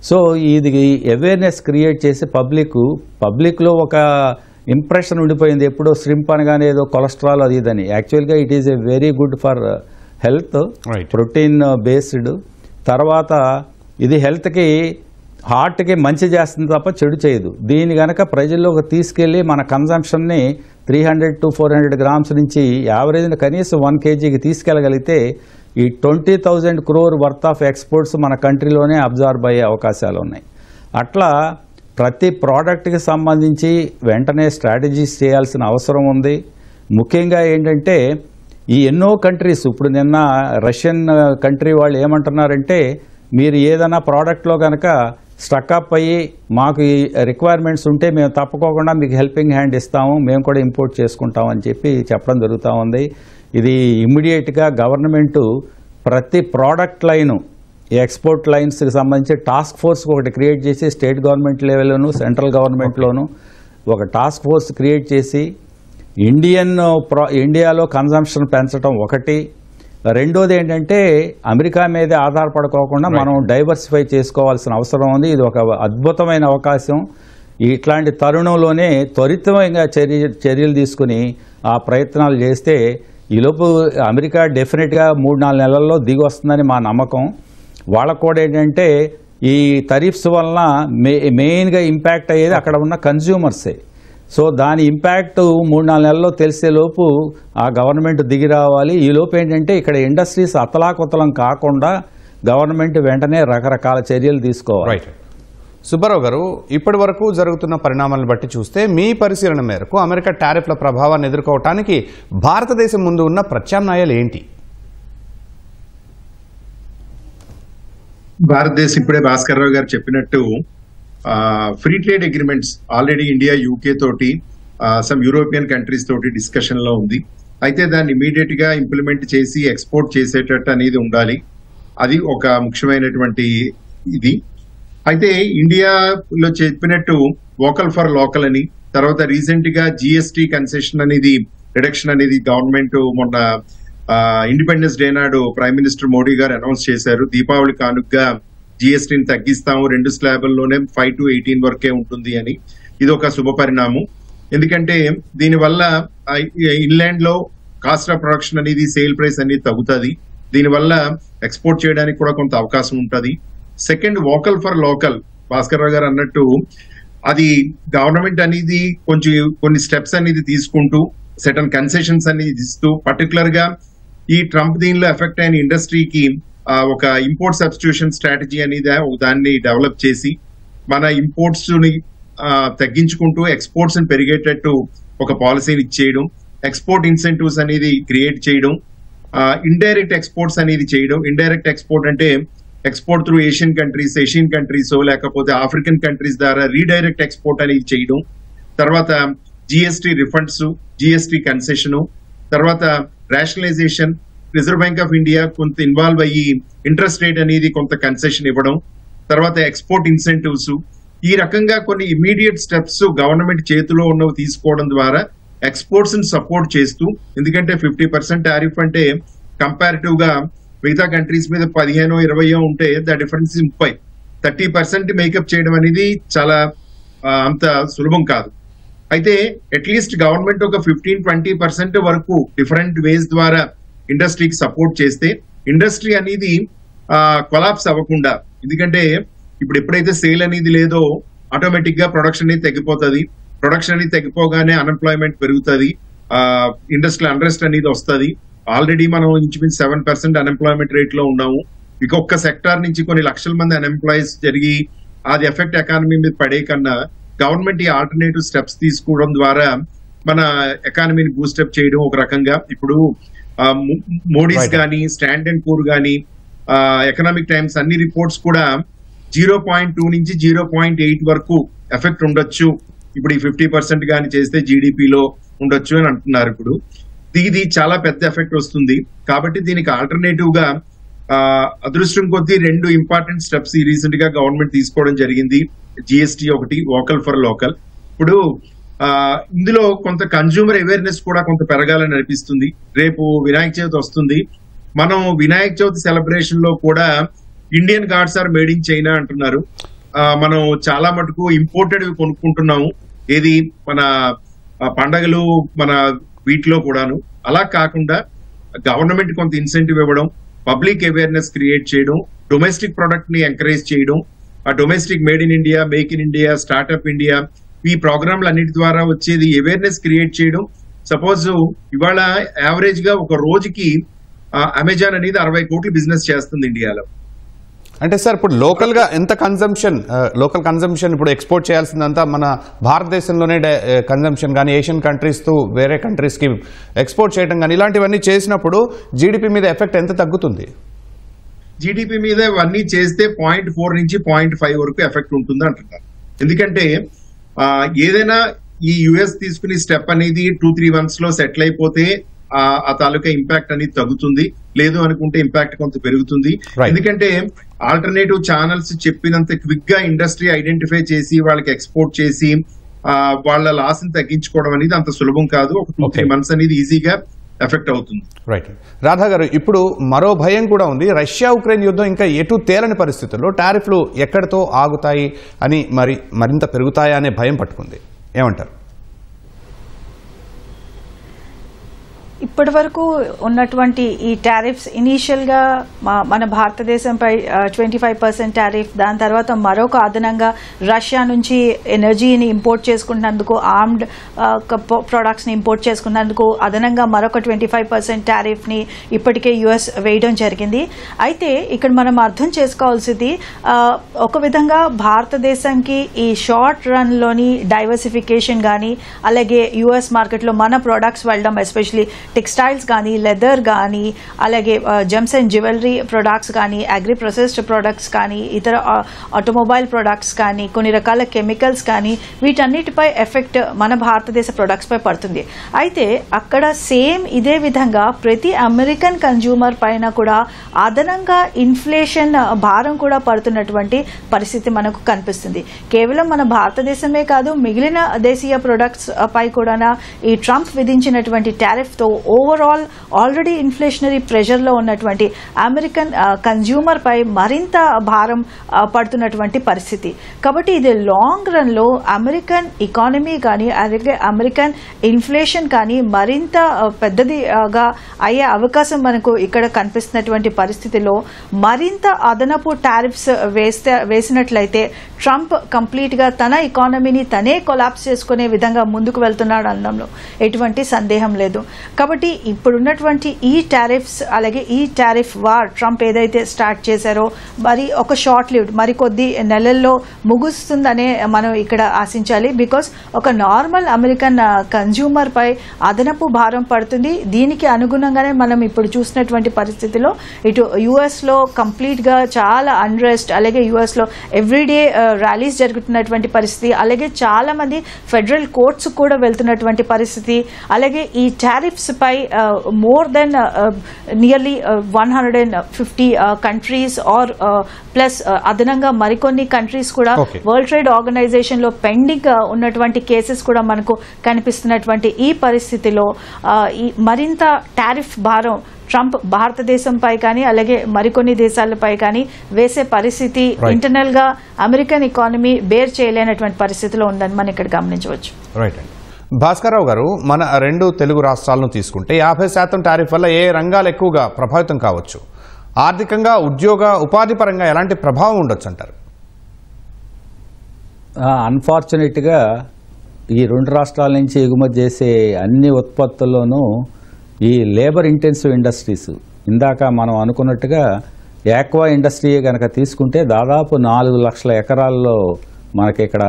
సో ఇది అవేర్నెస్ క్రియేట్ చేసి పబ్లిక్లో ఒక ఇంప్రెషన్ ఉండిపోయింది. ఎప్పుడో ష్రింప్ అనగానే ఏదో కొలెస్ట్రాల్ అది ఇదని. యాక్చువల్గా it is a very good for health, protein based. తర్వాత ఇది హెల్త్కి హార్ట్కి మంచి చేస్తుంది తప్ప చెడు చేయదు. దీన్ని కనుక ప్రజల్లోకి తీసుకెళ్లి మన కన్జంప్షన్ని 300 to 400 grams నుంచి యావరేజ్ని కనీసం 1 kgకి తీసుకెళ్ళగలిగితే ఈ 20,000 crore వర్త్ ఆఫ్ ఎక్స్పోర్ట్స్ మన కంట్రీలోనే అబ్జార్బ్ అయ్యే అవకాశాలు ఉన్నాయి. అట్లా ప్రతి ప్రోడక్ట్కి సంబంధించి వెంటనే స్ట్రాటజీస్ చేయాల్సిన అవసరం ఉంది. ముఖ్యంగా ఏంటంటే ఈ ఎన్నో కంట్రీస్, ఇప్పుడు నిన్న రష్యన్ కంట్రీ వాళ్ళు ఏమంటున్నారంటే మీరు ఏదైనా ప్రోడక్ట్లో కనుక స్టక్అప్ అయ్యి మాకు ఈ రిక్వైర్మెంట్స్ ఉంటే మేము తప్పకోకుండా మీకు హెల్పింగ్ హ్యాండ్ ఇస్తాము, మేము కూడా ఇంపోర్ట్ చేసుకుంటాం అని చెప్పడం జరుగుతూ ఉంది. ఇది ఇమ్మీడియట్గా గవర్నమెంటు ప్రతి ప్రోడక్ట్ లైను, ఈ ఎక్స్పోర్ట్ లైన్స్కి సంబంధించి టాస్క్ ఫోర్స్ ఒకటి క్రియేట్ చేసి స్టేట్ గవర్నమెంట్ లెవెల్లోను సెంట్రల్ గవర్నమెంట్లోను ఒక టాస్క్ ఫోర్స్ క్రియేట్ చేసి ఇండియాలో కన్జంప్షన్ పెంచడం ఒకటి. రెండోది ఏంటంటే అమెరికా మీదే ఆధారపడుకోకుండా మనం డైవర్సిఫై చేసుకోవాల్సిన అవసరం ఉంది. ఇది ఒక అద్భుతమైన అవకాశం. ఇట్లాంటి తరుణంలోనే త్వరితంగా చర్యలు తీసుకుని ఆ ప్రయత్నాలు చేస్తే ఈలోపు అమెరికా డెఫినెట్గా 3-4 నెలల్లో దిగి వస్తుందని మా నమ్మకం. వాళ్ళకు కూడా ఏంటంటే ఈ టరిఫ్స్ వలన మెయిన్గా ఇంపాక్ట్ అయ్యేది అక్కడ ఉన్న కన్జ్యూమర్సే. సో దాని ఇంపాక్ట్ 3-4 నెలల్లో తెలిసేలోపు ఆ గవర్నమెంట్ దిగి రావాలి. ఈ లోపు ఏంటంటే ఇక్కడ ఇండస్ట్రీస్ అతలాకుతలం కాకుండా గవర్నమెంట్ వెంటనే రకరకాల చర్యలు తీసుకోవాలి. రైట్. సుబ్బారావు గారు, ఇప్పటి వరకు జరుగుతున్న పరిణామాలను బట్టి చూస్తే మీ పరిశీలన మేరకు అమెరికా టారిఫ్ల ప్రభావాన్ని ఎదుర్కోవటానికి భారతదేశం ముందు ఉన్న ప్రత్యామ్నాయాలు ఏంటి? భారతదేశం ఇప్పుడే భాస్కర్ రావు గారు చెప్పినట్టు free trade agreements already India, UK తోటి, సమ్ యూరోపియన్ కంట్రీస్ తోటి డిస్కషన్ లో ఉంది. అయితే దాన్ని ఇమీడియట్ గా ఇంప్లిమెంట్ చేసి ఎక్స్పోర్ట్ చేసేటట్టు అనేది ఉండాలి. అది ఒక ముఖ్యమైనటువంటి ఇది. అయితే ఇండియాలో చెప్పినట్టు వోకల్ ఫర్ లోకల్ అని, తర్వాత రీసెంట్ గా జిఎస్టీ కన్సెషన్ అనేది రిడక్షన్ అనేది గవర్నమెంట్ మొన్న ఇండిపెండెన్స్ డే నాడు ప్రైమ్ మినిస్టర్ మోడీ గారు అనౌన్స్ చేశారు. దీపావళి కానుకగా జిఎస్టీని తగ్గిస్తాము, 2 స్లాబుల్లోనే 5 to 18 వరకే ఉంటుంది అని. ఇది ఒక శుభ పరిణామం. ఎందుకంటే దీనివల్ల ఇన్లాండ్ లో కాస్ట్ ఆఫ్ ప్రొడక్షన్ అనేది, సేల్ ప్రైస్ అనేది తగ్గుతుంది. దీనివల్ల ఎక్స్పోర్ట్ చేయడానికి కూడా కొంత అవకాశం ఉంటుంది. Second, vocal for local, Bhaskar Rao గారు అన్నట్టు అది గవర్నమెంట్ అనేది కొన్ని స్టెప్స్ అనేది తీసుకుంటూ సర్టన్ కన్సెషన్స్ అనేది ఇస్తూ, పర్టికులర్ గా ఈ ట్రంప్ దీనిలో ఎఫెక్ట్ అయిన ఇండస్ట్రీకి ఒక ఇంపోర్ట్ సబ్స్టిట్యూషన్ స్ట్రాటజీ అనేది దాన్ని డెవలప్ చేసి మన ఇంపోర్ట్స్ ని తగ్గించుకుంటూ ఎక్స్పోర్ట్స్ ని పెరిగేటట్టు ఒక పాలసీని ఇచ్చేయడం, ఎక్స్పోర్ట్ ఇన్సెంటివ్స్ అనేది క్రియేట్ చేయడం, ఇండైరెక్ట్ ఎక్స్పోర్ట్స్ అనేది చేయడం. ఇండైరెక్ట్ ఎక్స్పోర్ట్ అంటే ఎక్స్పోర్ట్ త్రూ ఏషియన్ కంట్రీస్ లేకపోతే ఆఫ్రికన్ కంట్రీస్ ద్వారా రీడైరెక్ట్ ఎక్స్పోర్ట్ అనేది చేయడం. తర్వాత జిఎస్టీ రిఫండ్స్, జిఎస్టీ కన్సెషన్, తర్వాత rationalisation, reserve bank of India కొంత ఇన్వాల్వ్ అయ్యి ఇంట్రెస్ట్ రేట్ అనేది కొంత కన్సెషన్ ఇవ్వడం, తర్వాత ఎక్స్పోర్ట్ ఇన్సెంటివ్స్. ఈ రకంగా కొన్ని ఇమీడియట్ స్టెప్స్ గవర్నమెంట్ చేతిలో ఉన్నవి తీసుకోవడం ద్వారా ఎక్స్పోర్ట్స్ ని సపోర్ట్ చేస్తూ, ఎందుకంటే 50% టారిఫ్ అంటే కంపారిటివ్ గా మిగతా కంట్రీస్ మీద 15-20 ఉంటే ద డిఫరెన్స్ 30% మేకప్ చేయడం అనేది చాలా అంత సులభం కాదు. అయితే అట్లీస్ట్ గవర్నమెంట్ ఒక 15-20% వరకు డిఫరెంట్ వేస్ ద్వారా ఇండస్ట్రీకి సపోర్ట్ చేస్తే ఇండస్ట్రీ అనేది కొలాప్స్ అవ్వకుండా, ఎందుకంటే ఇప్పుడు ఎప్పుడైతే సేల్ అనేది లేదో ఆటోమేటిక్ గా ప్రొడక్షన్ అనేది తగ్గిపోతుంది. ప్రొడక్షన్ అనేది తగ్గిపోగానే అన్ఎంప్లాయ్మెంట్ పెరుగుతుంది, ఇండస్ట్రియల్ అన్రెస్ట్ అనేది వస్తుంది. ఆల్రెడీ మనం ఇంచుమించు 7% అన్ఎంప్లాయ్మెంట్ రేట్ లో ఉన్నాము. ఇంకొక సెక్టార్ నుంచి కొన్ని లక్షల మంది అన్ఎంప్లాయీస్ జరిగి అది ఎఫెక్ట్ ఎకానమీ మీద పడే కన్నా గవర్నమెంట్ ఈ ఆల్టర్నేటివ్ స్టెప్స్ తీసుకోవడం ద్వారా మన ఎకానమీని బూస్టప్ చేయడం ఒక రకంగా. ఇప్పుడు మోడీస్ కానీ, స్టాండ్ అండ్ పూర్ కానీ, ఎకనామిక్ టైమ్స్ అన్ని రిపోర్ట్స్ కూడా 0.2 నుంచి 0.8 వరకు ఎఫెక్ట్ ఉండొచ్చు ఇప్పుడు ఈ 50% కానీ చేస్తే జీడిపిలో ఉండొచ్చు అని అంటున్నారు. ఇప్పుడు ఇది చాలా పెద్ద ఎఫెక్ట్ వస్తుంది. కాబట్టి దీనికి ఆల్టర్నేటివ్ గా అదృష్టం కొద్దీ 2 ఇంపార్టెంట్ స్టెప్స్ ఈ రీసెంట్ గా గవర్నమెంట్ తీసుకోవడం జరిగింది. జిఎస్టీ ఒకటి, వోకల్ ఫర్ లోకల్. ఇప్పుడు ఇందులో కొంత కన్జ్యూమర్ అవేర్నెస్ కూడా కొంత పెరగాలని అనిపిస్తుంది. రేపు వినాయక చవితి వస్తుంది. మనం వినాయక చవితి సెలబ్రేషన్ లో కూడా Indian gods are made in China అంటున్నారు. మనం చాలా మటుకు ఇంపోర్టెడ్ కొనుక్కుంటున్నాము. ఏది మన పండగలు మన వీటిలో కూడాను. అలా కాకుండా గవర్నమెంట్ కొంత ఇన్సెంటివ్ ఇవ్వడం, పబ్లిక్ అవేర్నెస్ క్రియేట్ చేయడం, డొమెస్టిక్ ప్రొడక్ట్ ని ఎంకరేజ్ చేయడం, ఆ domestic made in India, make in India, startup India, ఈ ప్రోగ్రాంలు అన్నిటి ద్వారా వచ్చేది అవేర్నెస్ క్రియేట్ చేయడం. సపోజ్ ఇవాళ యావరేజ్ గా ఒక రోజుకి అమెజాన్ అనేది 60 కోట్లు బిజినెస్ చేస్తుంది ఇండియాలో. అంటే సార్ ఇప్పుడు లోకల్ కన్జంప్షన్ ఇప్పుడు ఎక్స్పోర్ట్ చేయాల్సిందంతా మన భారతదేశంలోనే కన్జంప్షన్ కానీ ఏషియన్ కంట్రీస్ తో వేరే కంట్రీస్ కి ఎక్స్పోర్ట్ చేయడం కానీ ఇలాంటివన్నీ చేసినప్పుడు జీడిపి మీద ఎఫెక్ట్ ఎంత తగ్గుతుంది? జీడిపి మీద ఇవన్నీ చేస్తే 0.4 నుంచి 0.5 వరకు ఎఫెక్ట్ ఉంటుంది అంటున్నారు. ఎందుకంటే ఏదైనా ఈ యుఎస్ తీసుకునే స్టెప్ అనేది 2-3 months లో సెటిల్ అయిపోతే ఆ తాలూకా ఇంపాక్ట్ అనేది తగ్గుతుంది. లేదు అనుకుంటే ఇంపాక్ట్ కొంత పెరుగుతుంది. ఎందుకంటే ఆల్టర్నేటివ్ ఛానల్స్ చెప్పినంత క్విక్ గా ఇండస్ట్రీ ఐడెంటిఫై చేసి వాళ్ళకి ఎక్స్పోర్ట్ చేసి వాళ్ళ లాస్ ని తగ్గించుకోవడం అనేది అంత సులభం కాదు. ఒక 2-3 months అనేది ఈజీగా ఎఫెక్ట్ అవుతుంది. రైట్ రాధా గారు, ఇప్పుడు మరో భయం కూడా ఉంది. రష్యా ఉక్రెయిన్ యుద్ధం ఇంకా ఎటు తేలని పరిస్థితుల్లో టారిఫ్లు ఎక్కడితో ఆగుతాయి అని మరింత పెరుగుతాయా అనే భయం పట్టుకుంది. ఏమంటారు? ఇప్పటి వరకు ఉన్నటువంటి ఈ టారిఫ్స్ ఇనీషియల్గా మన భారతదేశంపై 25% టారిఫ్, దాని తర్వాత మరొక అదనంగా రష్యా నుంచి ఎనర్జీని ఇంపోర్ట్ చేసుకున్నందుకు, ఆర్మ్డ్ ప్రొడక్ట్స్ని ఇంపోర్ట్ చేసుకున్నందుకు అదనంగా మరొక 25% టారిఫ్ని ఇప్పటికే యుఎస్ వేయడం జరిగింది. అయితే ఇక్కడ మనం అర్థం చేసుకోవాల్సింది ఒక విధంగా భారతదేశానికి ఈ షార్ట్ రన్లోని డైవర్సిఫికేషన్ కానీ, అలాగే యుఎస్ మార్కెట్లో మన ప్రొడక్ట్స్ వెళ్ళడం, ఎస్పెషలీ టెక్స్టైల్స్ కానీ, లెదర్ కానీ, అలాగే జెమ్స్ అండ్ జ్యువెలరీ ప్రొడక్ట్స్ కానీ, అగ్రి ప్రొసెస్డ్ ప్రొడక్ట్స్ కానీ, ఇతర ఆటోమొబైల్ ప్రొడక్ట్స్ కానీ, కొన్ని రకాల కెమికల్స్ కానీ, వీటన్నిటిపై ఎఫెక్ట్ మన భారతదేశ ప్రొడక్ట్స్పై పడుతుంది. అయితే అక్కడ సేమ్ ఇదే విధంగా ప్రతి అమెరికన్ కన్జ్యూమర్ పైన కూడా అదనంగా ఇన్ఫ్లేషన్ భారం కూడా పడుతున్నటువంటి పరిస్థితి మనకు కనిపిస్తుంది. కేవలం మన భారతదేశమే కాదు, మిగిలిన దేశీయ ప్రొడక్ట్స్ పై కూడా ఈ ట్రంప్ విధించినటువంటి టారిఫ్తో ఓవరాల్ ఆల్రెడీ ఇన్ఫ్లేషనరీ ప్రెషర్లో ఉన్నటువంటి అమెరికన్ కన్జ్యూమర్ పై మరింత భారం పడుతున్నటువంటి పరిస్థితి. కాబట్టి ఇది లాంగ్ రన్లో అమెరికన్ ఎకానమీ కానీ, అలాగే అమెరికన్ ఇన్ఫ్లేషన్ కానీ మరింత పెద్దదిగా అయ్యే అవకాశం మనకు ఇక్కడ కనిపిస్తున్నటువంటి పరిస్థితిలో మరింత అదనపు టారిఫ్స్ వేసినట్లయితే ట్రంప్ కంప్లీట్గా తన ఎకానమీని తనే కొలాప్స్ చేసుకునే విధంగా ముందుకు వెళ్తున్నాడు అనడంలో ఎటువంటి సందేహం లేదు. కాబట్టి ఇప్పుడున్నటువంటి ఈ టారిఫ్స్, అలాగే ఈ టారిఫ్ వార్ ట్రంప్ ఏదైతే స్టార్ట్ చేశారో మరి ఒక షార్ట్ లివ్డ్, మరికొద్ది నెలల్లో ముగుస్తుందనే మనం ఇక్కడ ఆశించాలి. బికాస్ ఒక నార్మల్ అమెరికన్ కన్జ్యూమర్ పై అదనపు భారం పడుతుంది. దీనికి అనుగుణంగానే మనం ఇప్పుడు చూసినటువంటి పరిస్థితిలో ఇటు యుఎస్లో కంప్లీట్గా చాలా అన్రెస్ట్, అలాగే యుఎస్లో ఎవ్రీడే ర్యాలీస్ జరుగుతున్నటువంటి పరిస్థితి, అలాగే చాలా మంది ఫెడరల్ కోర్ట్స్ కూడా వెళ్తున్నటువంటి పరిస్థితి, అలాగే ఈ టారిఫ్స్ పై more than nearly 150 countries or plus అదనంగా మరికొన్ని కంట్రీస్ కూడా వరల్డ్ ట్రేడ్ ఆర్గనైజేషన్ లో పెండింగ్ ఉన్నటువంటి కేసెస్ కూడా మనకు కనిపిస్తున్నటువంటి ఈ పరిస్థితిలో మరింత టారిఫ్ భారం ట్రంప్ భారతదేశంపై కానీ, అలాగే మరికొన్ని దేశాలపై కానీ వేసే పరిస్థితి ఇంటర్నల్ గా అమెరికన్ ఎకానమీ బేర్ చేయలేనటువంటి పరిస్థితిలో ఉందని మనం ఇక్కడ గమనించవచ్చు. రైట్ అండి. భాస్కర్రావు గారు, మన 2 తెలుగు రాష్ట్రాలను తీసుకుంటే 50% టారిఫ్ వల్ల ఏ రంగాలు ఎక్కువగా ప్రభావితం కావచ్చు? ఆర్థికంగా, ఉద్యోగ ఉపాధి పరంగా ఎలాంటి ప్రభావం ఉండొచ్చు అంటారు? అన్ఫార్చునేట్గా ఈ 2 రాష్ట్రాల నుంచి ఎగుమతి చేసే అన్ని ఉత్పత్తుల్లోనూ ఈ లేబర్ ఇంటెన్సివ్ ఇండస్ట్రీస్, ఇందాక మనం అనుకున్నట్టుగా యాక్వా ఇండస్ట్రీ కనుక తీసుకుంటే దాదాపు 4 లక్షల ఎకరాల్లో మనకి ఇక్కడ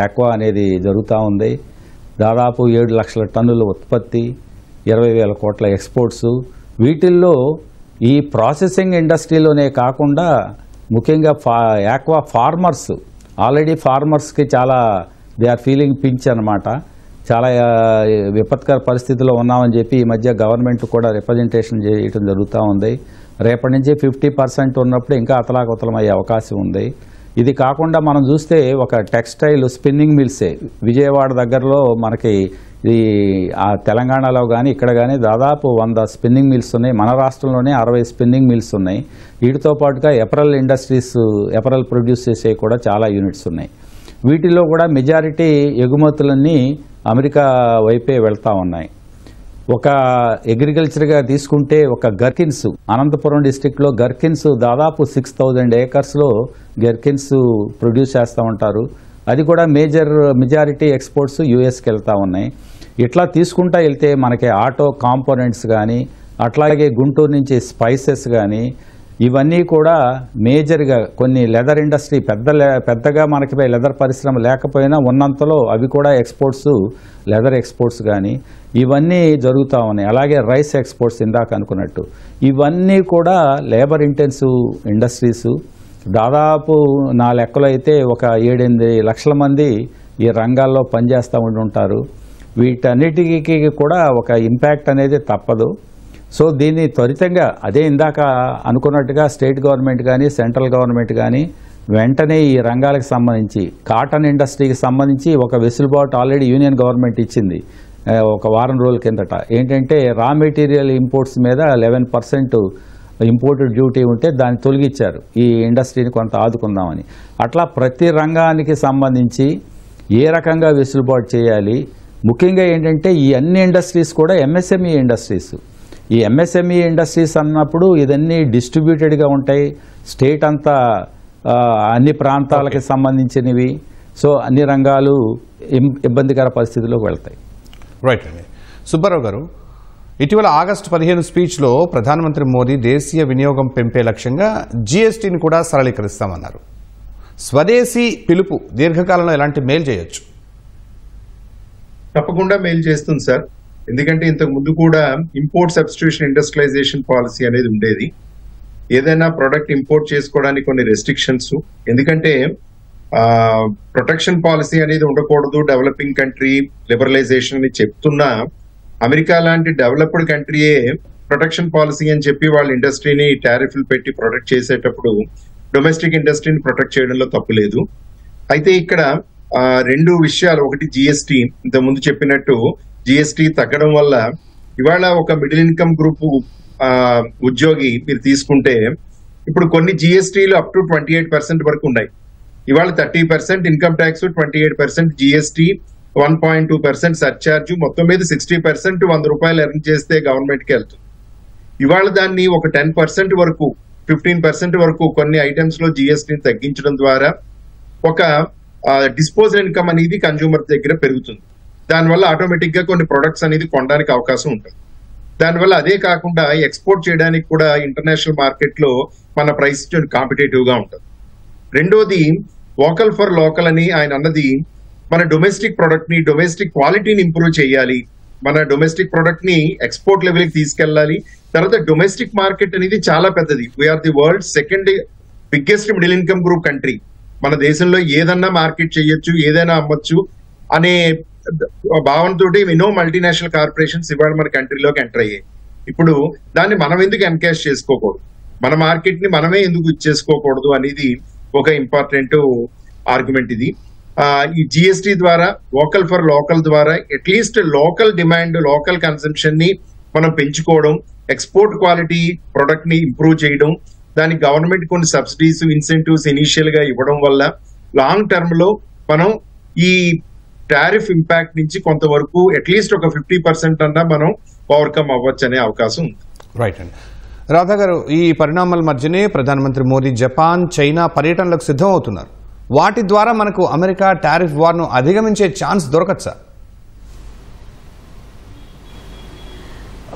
యాక్వా అనేది జరుగుతూ ఉంది. దాదాపు 7 లక్షల టన్నుల ఉత్పత్తి, 20,000 కోట్ల ఎక్స్పోర్ట్స్. వీటిల్లో ఈ ప్రాసెసింగ్ ఇండస్ట్రీలోనే కాకుండా ముఖ్యంగా యాక్వా ఫార్మర్స్, ఆల్రెడీ ఫార్మర్స్కి చాలా దే ఆర్ ఫీలింగ్ పించ్ అనమాట. చాలా విపత్కర పరిస్థితిలో ఉన్నామని చెప్పి ఈ మధ్య గవర్నమెంట్ కూడా రిప్రజెంటేషన్ చేయడం జరుగుతూ ఉంది. రేపటి నుంచి 50% ఉన్నప్పుడు ఇంకా అతలాకుతలమయ్యే అవకాశం ఉంది. ఇది కాకుండా మనం చూస్తే ఒక టెక్స్టైల్ స్పిన్నింగ్ మిల్సే విజయవాడ దగ్గరలో మనకి ఈ తెలంగాణలో కానీ ఇక్కడ కానీ దాదాపు 100 స్పిన్నింగ్ మిల్స్ ఉన్నాయి. మన రాష్ట్రంలోనే 60 స్పిన్నింగ్ మిల్స్ ఉన్నాయి. వీటితో పాటుగా ఎపరల్ ఇండస్ట్రీస్, ఎపరల్ ప్రొడ్యూస్ చేసే కూడా చాలా యూనిట్స్ ఉన్నాయి. వీటిలో కూడా మెజారిటీ ఎగుమతులన్నీ అమెరికా వైపే వెళ్తూ ఉన్నాయి. ఒక అగ్రికల్చర్గా తీసుకుంటే ఒక గర్కిన్స్, అనంతపురం డిస్టిక్లో గర్కిన్స్ దాదాపు 6000 ఏకర్స్లో గర్కిన్స్ ప్రొడ్యూస్ చేస్తూ ఉంటారు. అది కూడా మెజారిటీ ఎక్స్పోర్ట్స్ యూఎస్కి వెళ్తూ ఉన్నాయి. ఇట్లా తీసుకుంటా వెళ్తే మనకి ఆటో కాంపోనెంట్స్ కానీ, అట్లాగే గుంటూరు నుంచి స్పైసెస్ కానీ, ఇవన్నీ కూడా మేజర్గా కొన్ని లెదర్ ఇండస్ట్రీ పెద్దగా మనకి లెదర్ పరిశ్రమ లేకపోయినా ఉన్నంతలో అవి కూడా ఎక్స్పోర్ట్స్, లెదర్ ఎక్స్పోర్ట్స్ కానీ ఇవన్నీ జరుగుతూ ఉన్నాయి. అలాగే రైస్ ఎక్స్పోర్ట్స్ ఇందాక అనుకున్నట్టు ఇవన్నీ కూడా లేబర్ ఇంటెన్సివ్ ఇండస్ట్రీస్. దాదాపు నా లెక్కలో అయితే ఒక 7-8 లక్షల మంది ఈ రంగాల్లో పనిచేస్తూ ఉంటారు. వీటన్నిటికీ కూడా ఒక ఇంపాక్ట్ అనేది తప్పదు. సో దీన్ని త్వరితంగా అదే ఇందాక అనుకున్నట్టుగా స్టేట్ గవర్నమెంట్ కానీ సెంట్రల్ గవర్నమెంట్ కానీ వెంటనే ఈ రంగాలకు సంబంధించి కాటన్ ఇండస్ట్రీకి సంబంధించి ఒక వెసులుబాటు ఆల్రెడీ యూనియన్ గవర్నమెంట్ ఇచ్చింది ఒక వారం రోజుల కిందట. ఏంటంటే రా మెటీరియల్ ఇంపోర్ట్స్ మీద 11% ఇంపోర్టెడ్ డ్యూటీ ఉంటే దాన్ని తొలగించారు, ఈ ఇండస్ట్రీని కొంత ఆదుకుందామని. అట్లా ప్రతి రంగానికి సంబంధించి ఏ రకంగా వెసులుబాటు చేయాలి, ముఖ్యంగా ఏంటంటే ఈ అన్ని ఇండస్ట్రీస్ కూడా ఎంఎస్ఎంఈ ఇండస్ట్రీస్. ఈ ఎంఎస్ఎంఈ ఇండస్ట్రీస్ అన్నప్పుడు ఇదన్నీ డిస్ట్రిబ్యూటెడ్గా ఉంటాయి, స్టేట్ అంతా అన్ని ప్రాంతాలకి సంబంధించినవి. సో అన్ని రంగాలు ఇబ్బందికర పరిస్థితుల్లోకి వెళ్తాయి. రైట్ అండి. సుబ్బారావు గారు, ఇటీవల ఆగస్టు 15 స్పీచ్లో ప్రధానమంత్రి మోదీ దేశీయ వినియోగం పెంపే లక్ష్యంగా జీఎస్టీని కూడా సరళీకరిస్తామన్నారు. స్వదేశీ పిలుపు దీర్ఘకాలంలో ఎలాంటి మేలు చేయొచ్చు? తప్పకుండా మేలు చేస్తుంది సార్. ఎందుకంటే ఇంతకు ముందు కూడా ఇంపోర్ట్ సబ్స్టిట్యూషన్ ఇండస్ట్రియలైజేషన్ పాలసీ అనేది ఉండేది. ఏదైనా ప్రొడక్ట్ ఇంపోర్ట్ చేసుకోవడానికి కొన్ని రెస్ట్రిక్షన్స్, ఎందుకంటే ప్రొటెక్షన్ పాలసీ అనేది ఉండకూడదు, డెవలపింగ్ కంట్రీ లిబరలైజేషన్ అని చెప్తున్నా అమెరికా లాంటి డెవలప్డ్ కంట్రీయే ప్రొటెక్షన్ పాలసీ అని చెప్పి వాళ్ళ ఇండస్ట్రీని టారిఫ్లు పెట్టి ప్రొటెక్ట్ చేసేటప్పుడు డొమెస్టిక్ ఇండస్ట్రీని ప్రొటెక్ట్ చేయడంలో తప్పు లేదు. అయితే ఇక్కడ 2 విషయాలు. ఒకటి జిఎస్టీ, ఇంత ముందు చెప్పినట్టు జిఎస్టీ తగ్గడం వల్ల ఇవాళ ఒక మిడిల్ ఇన్కమ్ గ్రూప్ ఉద్యోగి మీరు తీసుకుంటే ఇప్పుడు కొన్ని జిఎస్టీలు అప్ టు 28% వరకు ఉన్నాయి. ఇవాళ 30% ఇన్కమ్ ట్యాక్స్, 28% జిఎస్టీ, 1.2% సర్చార్జ్, మొత్తం మీద 60% 100 రూపాయలు ఎర్న్ చేస్తే గవర్నమెంట్ కి వెళ్తుంది. ఇవాళ దాన్ని ఒక 10% వరకు, 15% వరకు కొన్ని ఐటమ్స్ లో జిఎస్టీని తగ్గించడం ద్వారా ఒక డిస్పోజల్ ఇన్కమ్ అనేది కన్జ్యూమర్ దగ్గర పెరుగుతుంది. దానివల్ల ఆటోమేటిక్ గా కొన్ని ప్రొడక్ట్స్ అనేది కొనడానికి అవకాశం ఉంటుంది. దానివల్ల అదే కాకుండా ఎక్స్పోర్ట్ చేయడానికి కూడా ఇంటర్నేషనల్ మార్కెట్ లో మన ప్రైస్ కాంపిటేటివ్ గా ఉంటుంది. రెండోది వోకల్ ఫర్ లోకల్ అని ఆయన అన్నది, మన డొమెస్టిక్ ప్రొడక్ట్ ని, డొమెస్టిక్ క్వాలిటీని ఇంప్రూవ్ చేయాలి, మన డొమెస్టిక్ ప్రొడక్ట్ ని ఎక్స్పోర్ట్ లెవెల్ కి తీసుకెళ్లాలి. తర్వాత డొమెస్టిక్ మార్కెట్ అనేది చాలా పెద్దది. We're the world second biggest middle income group country. మన దేశంలో ఏదన్నా మార్కెట్ చేయొచ్చు, ఏదైనా అమ్మొచ్చు అనే భావనతో ఎన్నో మల్టీనేషనల్ కార్పొరేషన్స్ ఇవాళ మన కంట్రీలోకి ఎంటర్ అయ్యాయి. ఇప్పుడు దాన్ని మనం ఎందుకు ఎన్కాష్ చేసుకోకూడదు, మన మార్కెట్ ని మనమే ఎందుకు ఇచ్చేసుకోకూడదు అనేది ఒక ఇంపార్టెంట్ ఆర్గ్యుమెంట్ ఇది. ఈ జిఎస్టీ ద్వారా, వోకల్ ఫర్ లోకల్ ద్వారా at least local demand, local consumption ని మనం పెంచుకోవడం, ఎక్స్పోర్ట్ క్వాలిటీ ప్రొడక్ట్ ని ఇంప్రూవ్ చేయడం, దానికి గవర్నమెంట్ కొన్ని సబ్సిడీస్, ఇన్సెంటివ్స్ ఇనిషియల్ గా ఇవ్వడం వల్ల లాంగ్ టర్మ్ లో మనం ఈ టారిఫ్ ఇంపాక్ట్ నుంచి కొంతవరకు అట్లీస్ట్ ఒక 50% అన్నా మనం ఓవర్కమ్ అవ్వచ్చు అనే అవకాశం ఉంది. రైట్ అండి. రాధా గారు, ఈ పరిణామాల మధ్యనే ప్రధానమంత్రి మోదీ జపాన్, చైనా పర్యటనలకు సిద్ధం అవుతున్నారు. వాటి ద్వారా మనకు అమెరికా టారిఫ్ వార్ను అధిగమించే ఛాన్స్ దొరకచ్చా?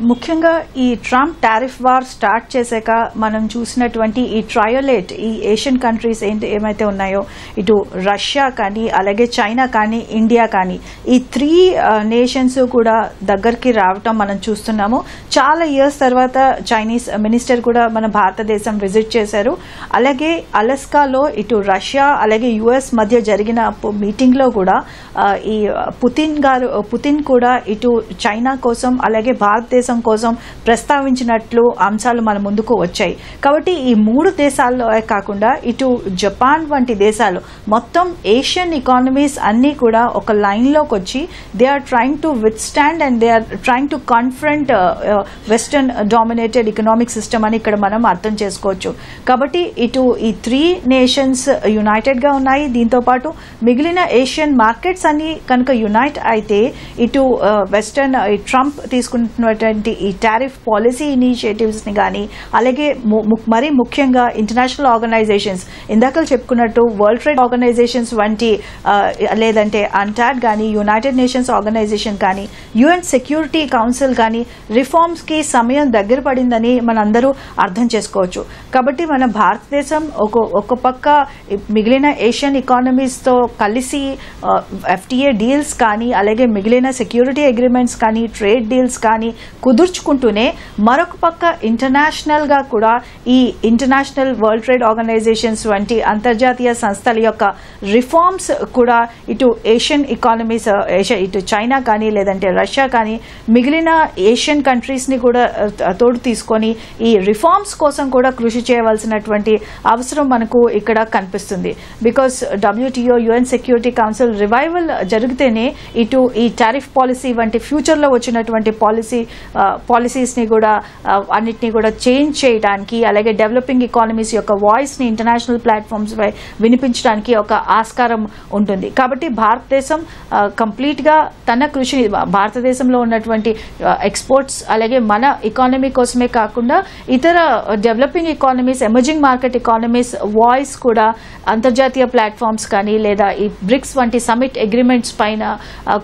ముఖ్యంగా ఈ ట్రంప్ టారిఫ్ వార్ స్టార్ట్ చేశాక మనం చూసినటువంటి ఈ ట్రయోలేట్ ఈ ఏషియన్ కంట్రీస్ ఏమైతే ఉన్నాయో ఇటు రష్యా కానీ అలాగే చైనా కానీ ఇండియా కానీ ఈ 3 నేషన్స్ కూడా దగ్గరికి రావటం మనం చూస్తున్నాము. చాలా ఇయర్స్ తర్వాత చైనీస్ మినిస్టర్ కూడా మన భారతదేశం విజిట్ చేశారు. అలాగే అలస్కాలో ఇటు రష్యా అలాగే యుఎస్ మధ్య జరిగిన మీటింగ్లో కూడా ఈ పుతిన్ కూడా ఇటు చైనా కోసం అలాగే భారతదేశం కోసం ప్రస్తావించినట్లు అంశాలు మన ముందుకు వచ్చాయి. కాబట్టి ఈ 3 దేశాల్లో కాకుండా ఇటు జపాన్ వంటి దేశాలు మొత్తం ఏషియన్ ఎకానమీస్ అన్నీ కూడా ఒక లైన్లోకి వచ్చి they are trying to withstand and they are trying to confront western dominated economic system అని ఇక్కడ మనం అర్థం చేసుకోవచ్చు. కాబట్టి ఇటు ఈ 3 నేషన్స్ యునైటెడ్ గా ఉన్నాయి. దీంతో పాటు మిగిలిన ఏషియన్ మార్కెట్స్ అన్ని కనుక యునైట్ అయితే ఇటు వెస్టర్న్ ట్రంప్ తీసుకున్నటువంటి ఈ టారిఫ్ పాలసీ ఇనిషియేటివ్స్ ని కానీ అలాగే మరీ ముఖ్యంగా ఇంటర్నేషనల్ ఆర్గనైజేషన్స్ ఇందాక చెప్పుకున్నట్టు వరల్డ్ ట్రేడ్ ఆర్గనైజేషన్స్ వంటి లేదంటే అంటాడ్ కానీ యునైటెడ్ నేషన్స్ ఆర్గనైజేషన్ కానీ యుఎన్ సెక్యూరిటీ కౌన్సిల్ కానీ రిఫార్మ్స్ కి సమయం దగ్గర పడిందని మనందరూ అర్థం చేసుకోవచ్చు. కాబట్టి మన భారతదేశం ఒక పక్క మిగిలిన ఏషియన్ ఎకానమీస్ తో కలిసి ఎఫ్టీఏ డీల్స్ కానీ అలాగే మిగిలిన సెక్యూరిటీ అగ్రిమెంట్స్ కానీ ట్రేడ్ డీల్స్ కానీ కుదుర్చుకుంటూనే మరొక పక్క ఇంటర్నేషనల్ గా కూడా ఈ ఇంటర్నేషనల్ వరల్డ్ ట్రేడ్ ఆర్గనైజేషన్స్ వంటి అంతర్జాతీయ సంస్థల యొక్క రిఫార్మ్స్ కూడా ఇటు ఏషియన్ ఎకానమీస్ ఇటు చైనా కానీ లేదంటే రష్యా కానీ మిగిలిన ఏషియన్ కంట్రీస్ ని కూడా తోడు తీసుకొని ఈ రిఫార్మ్స్ కోసం కూడా కృషి చేయవలసినటువంటి అవసరం మనకు ఇక్కడ కనిపిస్తుంది. Because WTO UN security council revival జరిగితేనే ఇటు ఈ టారిఫ్ పాలసీ వంటి ఫ్యూచర్ లో వచ్చినటువంటి పాలసీస్ ని కూడా అన్నిటినీ కూడా చేంజ్ చేయడానికి అలాగే డెవలపింగ్ ఎకానమీస్ యొక్క వాయిస్ ని ఇంటర్నేషనల్ ప్లాట్ఫామ్స్ పై వినిపించడానికి ఒక ఆస్కారం ఉంటుంది. కాబట్టి భారతదేశం కంప్లీట్ గా తన కృషి భారతదేశంలో ఉన్నటువంటి ఎక్స్పోర్ట్స్ అలాగే మన ఎకానమీ కోసమే కాకుండా ఇతర developing economies emerging market economies voice కూడా అంతర్జాతీయ ప్లాట్ఫామ్స్ కానీ లేదా ఈ బ్రిక్స్ వంటి సమిట్ అగ్రిమెంట్స్ పైన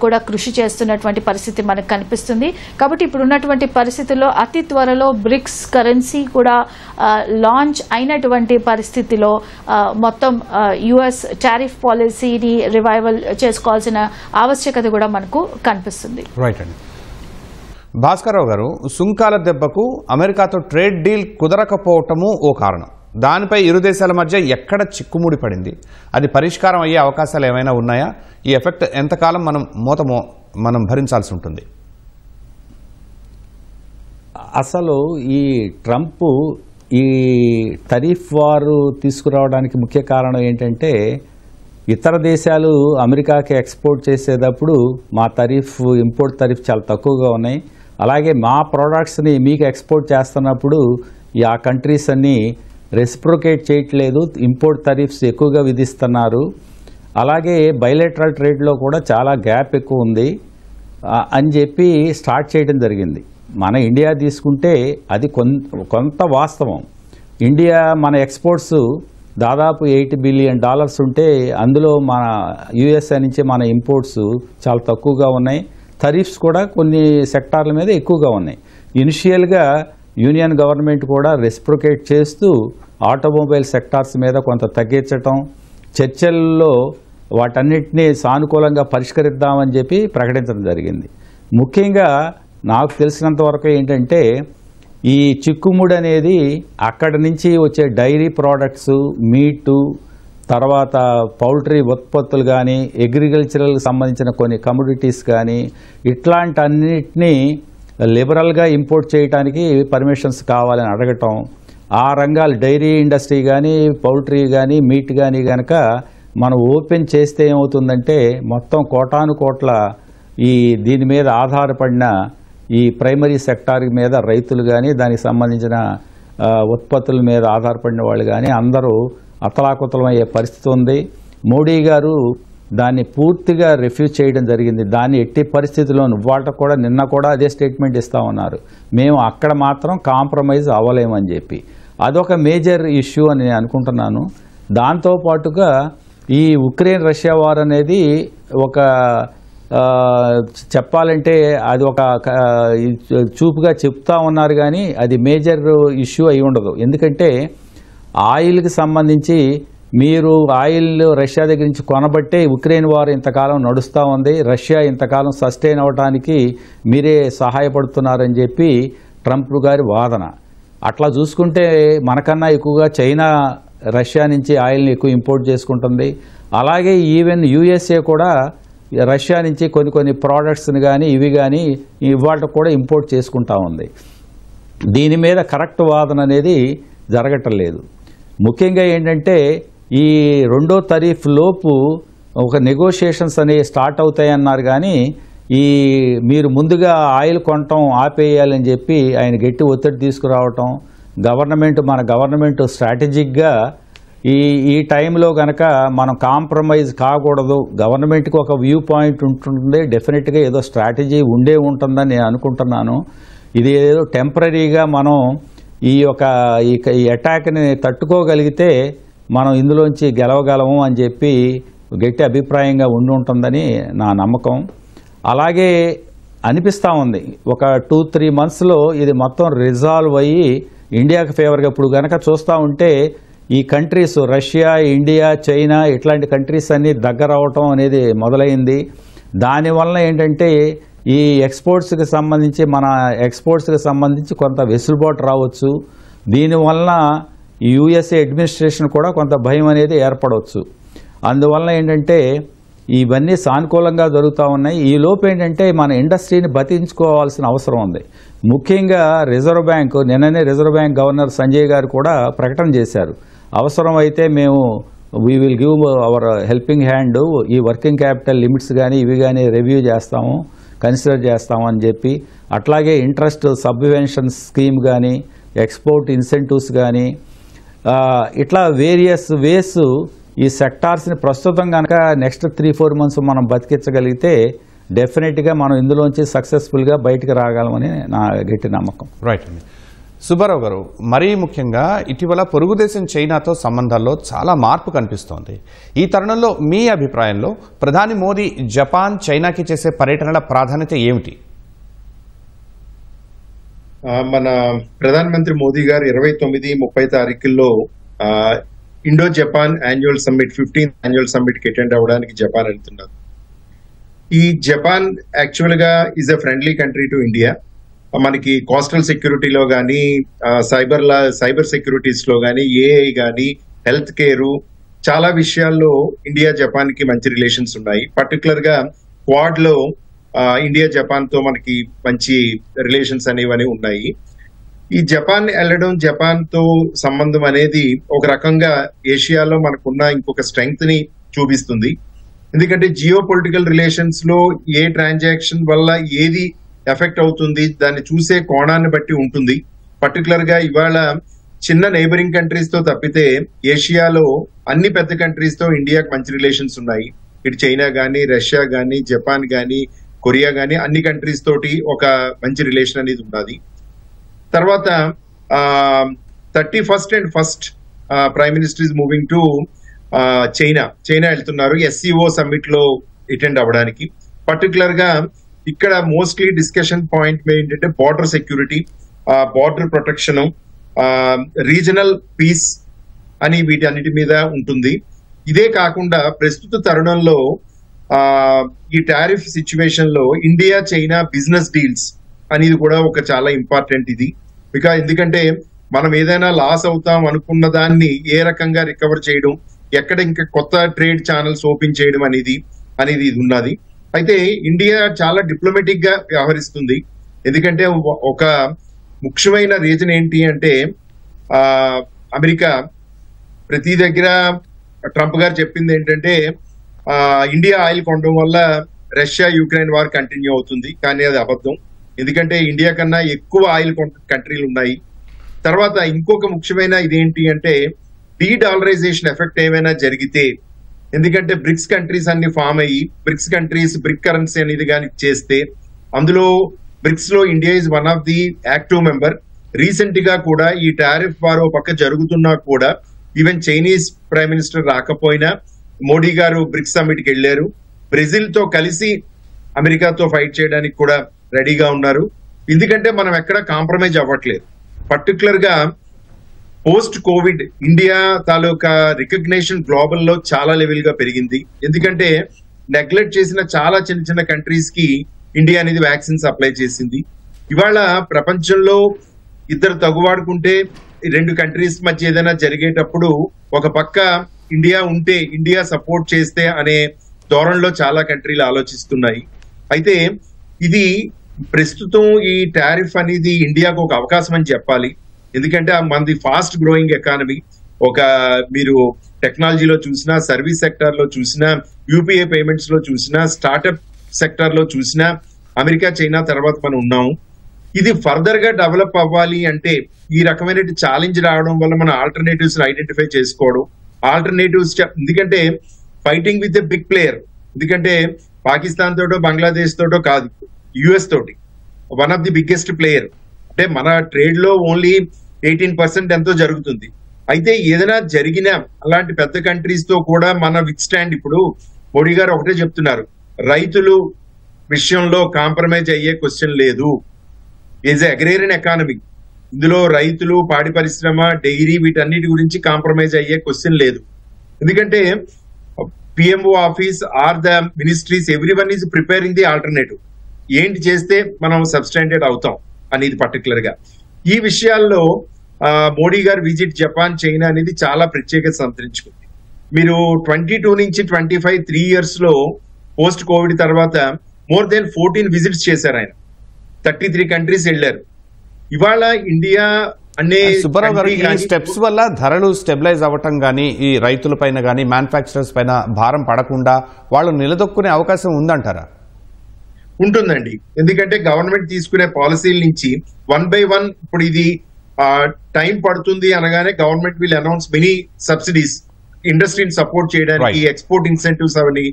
కూడా కృషి చేస్తున్నటువంటి పరిస్థితి మనకు కనిపిస్తుంది. కాబట్టి ఇప్పుడున్నటువంటి పరిస్థితుల్లో అతి త్వరలో బ్రిక్స్ కరెన్సీ కూడా లాంచ్ అయినటువంటి పరిస్థితిలో మొత్తం యుఎస్ టారిఫ్ పాలసీని రివైవల్ చేసుకోవాల్సిన ఆవశ్యకత కూడా మనకు కనిపిస్తుంది. రైట్ అండి. భాస్కరరావు గారు, సుంకాల దెబ్బకు అమెరికాతో ట్రేడ్ డీల్ కుదరకపోవటము ఓ కారణం. దానిపై ఇరు దేశాల మధ్య ఎక్కడ చిక్కుముడి పడింది? అది పరిష్కారం అయ్యే అవకాశాలు ఏమైనా ఉన్నాయా? ఈ ఎఫెక్ట్ ఎంతకాలం మనం భరించాల్సి ఉంటుంది? అసలు ఈ ట్రంప్ ఈ టరీఫ్ వారు తీసుకురావడానికి ముఖ్య కారణం ఏంటంటే ఇతర దేశాలు అమెరికాకి ఎక్స్పోర్ట్ చేసేటప్పుడు మా ఇంపోర్ట్ టరీఫ్ చాలా తక్కువగా ఉన్నాయి, అలాగే మా ప్రోడక్ట్స్ని మీకు ఎక్స్పోర్ట్ చేస్తున్నప్పుడు ఆ కంట్రీస్ అన్నీ రెసిప్రొకేట్ చేయట్లేదు, ఇంపోర్ట్ టరీఫ్స్ ఎక్కువగా విధిస్తున్నారు, అలాగే బైలేటరల్ ట్రేడ్లో కూడా చాలా గ్యాప్ ఎక్కువ ఉంది అని చెప్పి స్టార్ట్ చేయడం జరిగింది. మన ఇండియా తీసుకుంటే అది కొంత వాస్తవం. ఇండియా మన ఎక్స్పోర్ట్స్ దాదాపు $80 బిలియన్ ఉంటే అందులో మన యుఎస్ఏ నుంచి మన ఇంపోర్ట్స్ చాలా తక్కువగా ఉన్నాయి. టరీఫ్స్ కూడా కొన్ని సెక్టార్ల మీద ఎక్కువగా ఉన్నాయి. ఇనిషియల్గా యూనియన్ గవర్నమెంట్ కూడా రెసిప్రొకేట్ చేస్తూ ఆటోమొబైల్ సెక్టార్స్ మీద కొంత తగ్గించటం, చర్చల్లో వాటన్నిటినీ సానుకూలంగా పరిష్కరిద్దామని చెప్పి ప్రకటించడం జరిగింది. ముఖ్యంగా నాకు తెలిసినంత వరకు ఏంటంటే ఈ చిక్కుముడి అనేది అక్కడి నుంచి వచ్చే డైరీ ప్రోడక్ట్స్, మీటు, తర్వాత పౌల్ట్రీ ఉత్పత్తులు కానీ, అగ్రికల్చరల్ సంబంధించిన కొన్ని కమోడిటీస్ కానీ ఇట్లాంటి అన్నిటినీ లిబరల్గా ఇంపోర్ట్ చేయడానికి పర్మిషన్స్ కావాలని అడగటం, ఆ రంగాలు డైరీ ఇండస్ట్రీ కానీ, పౌల్ట్రీ కానీ, మీట్ కానీ కనుక మనం ఓపెన్ చేస్తే ఏమవుతుందంటే మొత్తం కోటాను కోట్ల దీని మీద ఆధారపడిన ఈ ప్రైమరీ సెక్టార్ మీద రైతులు కానీ, దానికి సంబంధించిన ఉత్పత్తుల మీద ఆధారపడిన వాళ్ళు కానీ అందరూ అతలాకుతలమయ్యే పరిస్థితి ఉంది. మోడీ గారు దాన్ని పూర్తిగా రిఫ్యూజ్ చేయడం జరిగింది. దాన్ని ఎట్టి పరిస్థితుల్లోనూ నిన్న కూడా అదే స్టేట్మెంట్ ఇస్తా ఉన్నారు, మేము అక్కడ మాత్రం కాంప్రమైజ్ అవ్వలేమని చెప్పి. అదొక మేజర్ ఇష్యూ అని నేను అనుకుంటున్నాను. దాంతోపాటుగా ఈ ఉక్రెయిన్ రష్యా వార్ అనేది ఒక చెప్పాలంటే అది ఒక చూపుగా చెప్తా ఉన్నారు, కానీ అది మేజర్ ఇష్యూ అయి ఉండదు. ఎందుకంటే ఆయిల్కి సంబంధించి మీరు ఆయిల్ రష్యా దగ్గర నుంచి కొనబట్టే ఉక్రెయిన్ వార్ ఇంతకాలం నడుస్తూ ఉంది, రష్యా ఇంతకాలం సస్టైన్ అవ్వడానికి మీరే సహాయపడుతున్నారని చెప్పి ట్రంప్ గారి వాదన. అట్లా చూసుకుంటే మనకన్నా ఎక్కువగా చైనా రష్యా నుంచి ఆయిల్ని ఎక్కువ ఇంపోర్ట్ చేసుకుంటుంది. అలాగే ఈవెన్ యూఎస్ఏ కూడా రష్యా నుంచి కొన్ని ప్రోడక్ట్స్ని కానీ ఇవి కానీ ఇవాళ కూడా ఇంపోర్ట్ చేసుకుంటా ఉంది. దీని మీద కరెక్ట్ వాదన అనేది జరగటం లేదు. ముఖ్యంగా ఏంటంటే ఈ 2వ తారీఖు లోపు ఒక నెగోషియేషన్స్ అనేవి స్టార్ట్ అవుతాయన్నారు, కానీ మీరు ముందుగా ఆయిల్ కొనటం ఆపేయాలని చెప్పి ఆయన గట్టి ఒత్తిడి తీసుకురావటం, మన గవర్నమెంట్ స్ట్రాటజిక్గా ఈ టైంలో కనుక మనం కాంప్రమైజ్ కాకూడదు, గవర్నమెంట్కి ఒక వ్యూ పాయింట్ ఉంటుంది, డెఫినెట్గా ఏదో స్ట్రాటజీ ఉంటుందని నేను అనుకుంటున్నాను. ఇది ఏదో టెంపరీగా మనం ఈ అటాక్ని తట్టుకోగలిగితే మనం ఇందులోంచి గెలవగలము అని చెప్పి గట్టి అభిప్రాయంగా ఉంటుందని నా నమ్మకం. అలాగే అనిపిస్తూ ఉంది ఒక 2-3 మంత్స్లో ఇది మొత్తం రిజాల్వ్ అయ్యి ఇండియాకి ఫేవర్గా. ఇప్పుడు కనుక చూస్తూ ఉంటే ఈ కంట్రీస్ రష్యా, ఇండియా, చైనా ఇట్లాంటి కంట్రీస్ అన్నీ దగ్గర అవటం అనేది మొదలైంది. దానివల్ల ఏంటంటే ఈ ఎక్స్పోర్ట్స్కి సంబంధించి కొంత వెసులుబాటు రావచ్చు. దీనివల్ల యుఎస్ఏ అడ్మినిస్ట్రేషన్ కూడా కొంత భయం అనేది ఏర్పడవచ్చు. అందువల్ల ఏంటంటే ఇవన్నీ సానుకూలంగా జరుగుతూ ఉన్నాయి. ఈ లోపు ఏంటంటే మన ఇండస్ట్రీని బతికించుకోవాల్సిన అవసరం ఉంది. ముఖ్యంగా నిన్ననే రిజర్వ్ బ్యాంక్ గవర్నర్ సంజయ్ గారు కూడా ప్రకటన చేశారు, అవసరం అయితే మేము we will give our helping hand, ఈ వర్కింగ్ క్యాపిటల్ లిమిట్స్ కానీ ఇవి కానీ రివ్యూ చేస్తాము, కన్సిడర్ చేస్తాము అని చెప్పి. అట్లాగే ఇంట్రెస్ట్ సబ్వెన్షన్ స్కీమ్ కానీ, ఎక్స్పోర్ట్ ఇన్సెంటివ్స్ కానీ, ఇట్లా వేరియస్ వేస్ ఈ సెక్టార్స్ని ప్రస్తుతం కనుక నెక్స్ట్ 3-4 మంత్స్ మనం బతికించగలిగితే డెఫినెట్గా మనం ఇందులోంచి సక్సెస్ఫుల్గా బయటకు రాగలమని నా గట్టి నమ్మకం. రైట్ అండి. సుబ్బారావు గారు, మరీ ముఖ్యంగా ఇటీవల పొరుగు దేశం చైనాతో సంబంధాల్లో చాలా మార్పు కనిపిస్తోంది. ఈ తరుణంలో మీ అభిప్రాయంలో ప్రధాని మోదీ జపాన్, చైనాకి చేసే పర్యటనల ప్రాధాన్యత ఏమిటి? మన ప్రధానమంత్రి మోదీ గారు 29-30 తారీఖుల్లో Indo Japan annual summit 15th annual summit కి అటెండ్ అవ్వడానికి జపాన్ వెళ్తున్నారు. ఈ జపాన్ యాక్చువల్ గా is a friendly country to India. మనకి కోస్టల్ సెక్యూరిటీలో కానీ, సైబర్ సెక్యూరిటీస్ లో కానీ, ఏఐ కానీ, హెల్త్ కేర్, చాలా విషయాల్లో ఇండియా జపాన్ కి మంచి రిలేషన్స్ ఉన్నాయి. పర్టికులర్ గా క్వాడ్ లో ఇండియా జపాన్ తో మనకి మంచి రిలేషన్స్ అనేవి ఉన్నాయి. ఈ జపాన్ వెళ్ళడం, జపాన్ తో సంబంధం అనేది ఒక రకంగా ఏషియాలో మనకున్న ఇంకొక స్ట్రెంగ్త్ ని చూపిస్తుంది. ఎందుకంటే జియో పొలిటికల్ రిలేషన్స్ లో ఏ ట్రాన్సాక్షన్ వల్ల ఏది ఎఫెక్ట్ అవుతుంది దాన్ని చూసే కోణాన్ని బట్టి ఉంటుంది. పర్టికులర్ గా ఇవాళ చిన్న నైబరింగ్ కంట్రీస్ తో తప్పితే ఏషియాలో అన్ని పెద్ద కంట్రీస్ తో ఇండియాకి మంచి రిలేషన్స్ ఉన్నాయి. ఇటు చైనా గానీ, రష్యా గానీ, జపాన్ గానీ, కొరియా గానీ అన్ని కంట్రీస్ తోటి ఒక మంచి రిలేషన్ అనేది ఉన్నది. తర్వాత 31st and 1st prime minister is moving to China వెళ్తున్నారు SCO సమ్మిట్ లో అటెండ్ అవ్వడానికి. పర్టికులర్ గా ఇక్కడ మోస్ట్లీ డిస్కషన్ పాయింట్ ఏంటంటే border security, border protection, regional peace అని వీటన్నిటి మీద ఉంటుంది. ఇదే కాకుండా ప్రస్తుత తరుణంలో ఈ టారిఫ్ సిచ్యువేషన్ లో ఇండియా చైనా బిజినెస్ డీల్స్ అనేది కూడా ఒక చాలా ఇంపార్టెంట్ ఇది. ఎందుకంటే మనం ఏదైనా లాస్ అవుతాం అనుకున్న దాన్ని ఏ రకంగా రికవర్ చేయడం, ఎక్కడ ఇంకా కొత్త ట్రేడ్ ఛానల్స్ ఓపెన్ చేయడం అనేది ఇది ఉన్నది. అయితే ఇండియా చాలా డిప్లొమాటిక్ గా వ్యవహరిస్తుంది. ఎందుకంటే ఒక ముఖ్యమైన రీజన్ ఏంటి అంటే అమెరికా ప్రతి దగ్గర ట్రంప్ గారు చెప్పింది ఏంటంటే ఇండియా ఆయిల్ కొనడం వల్ల రష్యా యుక్రెయిన్ వార్ కంటిన్యూ అవుతుంది. కానీ అది అబద్ధం. ఎందుకంటే ఇండియా కన్నా ఎక్కువ ఆయిల్ కంట్రీలు ఉన్నాయి. తర్వాత ఇంకొక ముఖ్యమైన ఇదేంటి అంటే డీడాలరైజేషన్ ఎఫెక్ట్ ఏమైనా జరిగితే, ఎందుకంటే బ్రిక్స్ కంట్రీస్ అన్ని ఫామ్ అయ్యి బ్రిక్ కరెన్సీ అనేది కానీ చేస్తే, అందులో బ్రిక్స్ లో India is one of the active member. Recent గా కూడా ఈ టారిఫ్ వార్ పక్క జరుగుతున్నా కూడా ఈవెన్ చైనీస్ ప్రైమ్ మినిస్టర్ రాకపోయినా మోడీ గారు బ్రిక్స్ సమ్మిట్ కి వెళ్లారు. బ్రెజిల్ తో కలిసి అమెరికాతో ఫైట్ చేయడానికి కూడా రెడీగా ఉన్నారు. ఎందుకంటే మనం ఎక్కడ కాంప్రమైజ్ అవ్వట్లేదు. పర్టికులర్ గా పోస్ట్ కోవిడ్ ఇండియా తాలూకా రికగ్నేషన్ గ్లోబల్ లో చాలా లెవెల్ గా పెరిగింది. ఎందుకంటే నెగ్లెక్ట్ చేసిన చాలా చిన్న చిన్న కంట్రీస్ కి ఇండియా అనేది వ్యాక్సిన్ సప్లై చేసింది. ఇవాళ ప్రపంచంలో ఇద్దరు తగువాడుకుంటే రెండు కంట్రీస్ మధ్య ఏదైనా జరిగేటప్పుడు ఒక పక్క ఇండియా ఉంటే, ఇండియా సపోర్ట్ చేస్తే అనే ధోరణిలో చాలా కంట్రీలు ఆలోచిస్తున్నాయి. అయితే ఇది ప్రస్తుతం ఈ టారిఫ్ అనేది ఇండియాకు ఒక అవకాశం అని చెప్పాలి. ఎందుకంటే మనది ఫాస్ట్ గ్రోయింగ్ ఎకానమీ. మీరు టెక్నాలజీలో చూసినా, సర్వీస్ సెక్టార్ లో చూసినా, యూపీఐ పేమెంట్స్ లో చూసినా, స్టార్ట్అప్ సెక్టార్ లో చూసినా అమెరికా, చైనా తర్వాత మనం ఉన్నాము. ఇది ఫర్దర్ గా డెవలప్ అవ్వాలి అంటే ఈ రకమైన ఛాలెంజ్ రావడం వల్ల మన ఆల్టర్నేటివ్స్ ఐడెంటిఫై చేసుకోవడం, ఆల్టర్నేటివ్స్ ఎందుకంటే fighting with a big player. ఎందుకంటే పాకిస్తాన్ తోటో బంగ్లాదేశ్ తోటో కాదు, యుఎస్ తోటి one of the biggest player. అంటే మన ట్రేడ్ లో ఓన్లీ 18% ఎంతో జరుగుతుంది. అయితే ఏదైనా జరిగినా అలాంటి పెద్ద కంట్రీస్ తో కూడా మన విత్ స్టాండ్. ఇప్పుడు మోడీ గారు ఒకటే చెప్తున్నారు, రైతులు విషయంలో కాంప్రమైజ్ అయ్యే క్వశ్చన్ లేదు. Is agrarian economy. ఇందులో రైతులు, పాడి పరిశ్రమ, డైరీ వీటన్నిటి గురించి కాంప్రమైజ్ అయ్యే క్వశ్చన్ లేదు. ఎందుకంటే PMO office or the ministries everyone is preparing the alternative. ఏంటి చేస్తే మనం సబ్స్టాండర్డ్ అవుతాం అనేది పర్టికులర్ గా ఈ విషయాల్లో మోడీ గారు విజిట్ జపాన్, చైనా అనేది చాలా ప్రత్యేకత సంతరించుకుంది. మీరు 22 నుంచి 25 3 years లో పోస్ట్ కోవిడ్ తర్వాత మోర్ దెన్ 14 విజిట్స్ చేశారు ఆయన. 33 కంట్రీస్ వెళ్ళారు. ఇవాళ ఇండియా అనే సుబ్బారావు గారు, ఈ స్టెప్స్ వల్ల ధరలు స్టెబిలైజ్ అవ్వటం కానీ, ఈ రైతుల పైన కానీ, మ్యానుఫ్యాక్చరర్స్ పైన భారం పడకుండా వాళ్ళు నిలదొక్కునే అవకాశం ఉందంటారా? ఉంటుందండి. ఎందుకంటే గవర్నమెంట్ తీసుకునే పాలసీల నుంచి 1 by 1 ఇప్పుడు ఇది టైం పడుతుంది అనగానే government will announce many subsidies ఇండస్ట్రీని సపోర్ట్ చేయడానికి, ఎక్స్పోర్ట్ ఇన్సెంటివ్స్ అవని,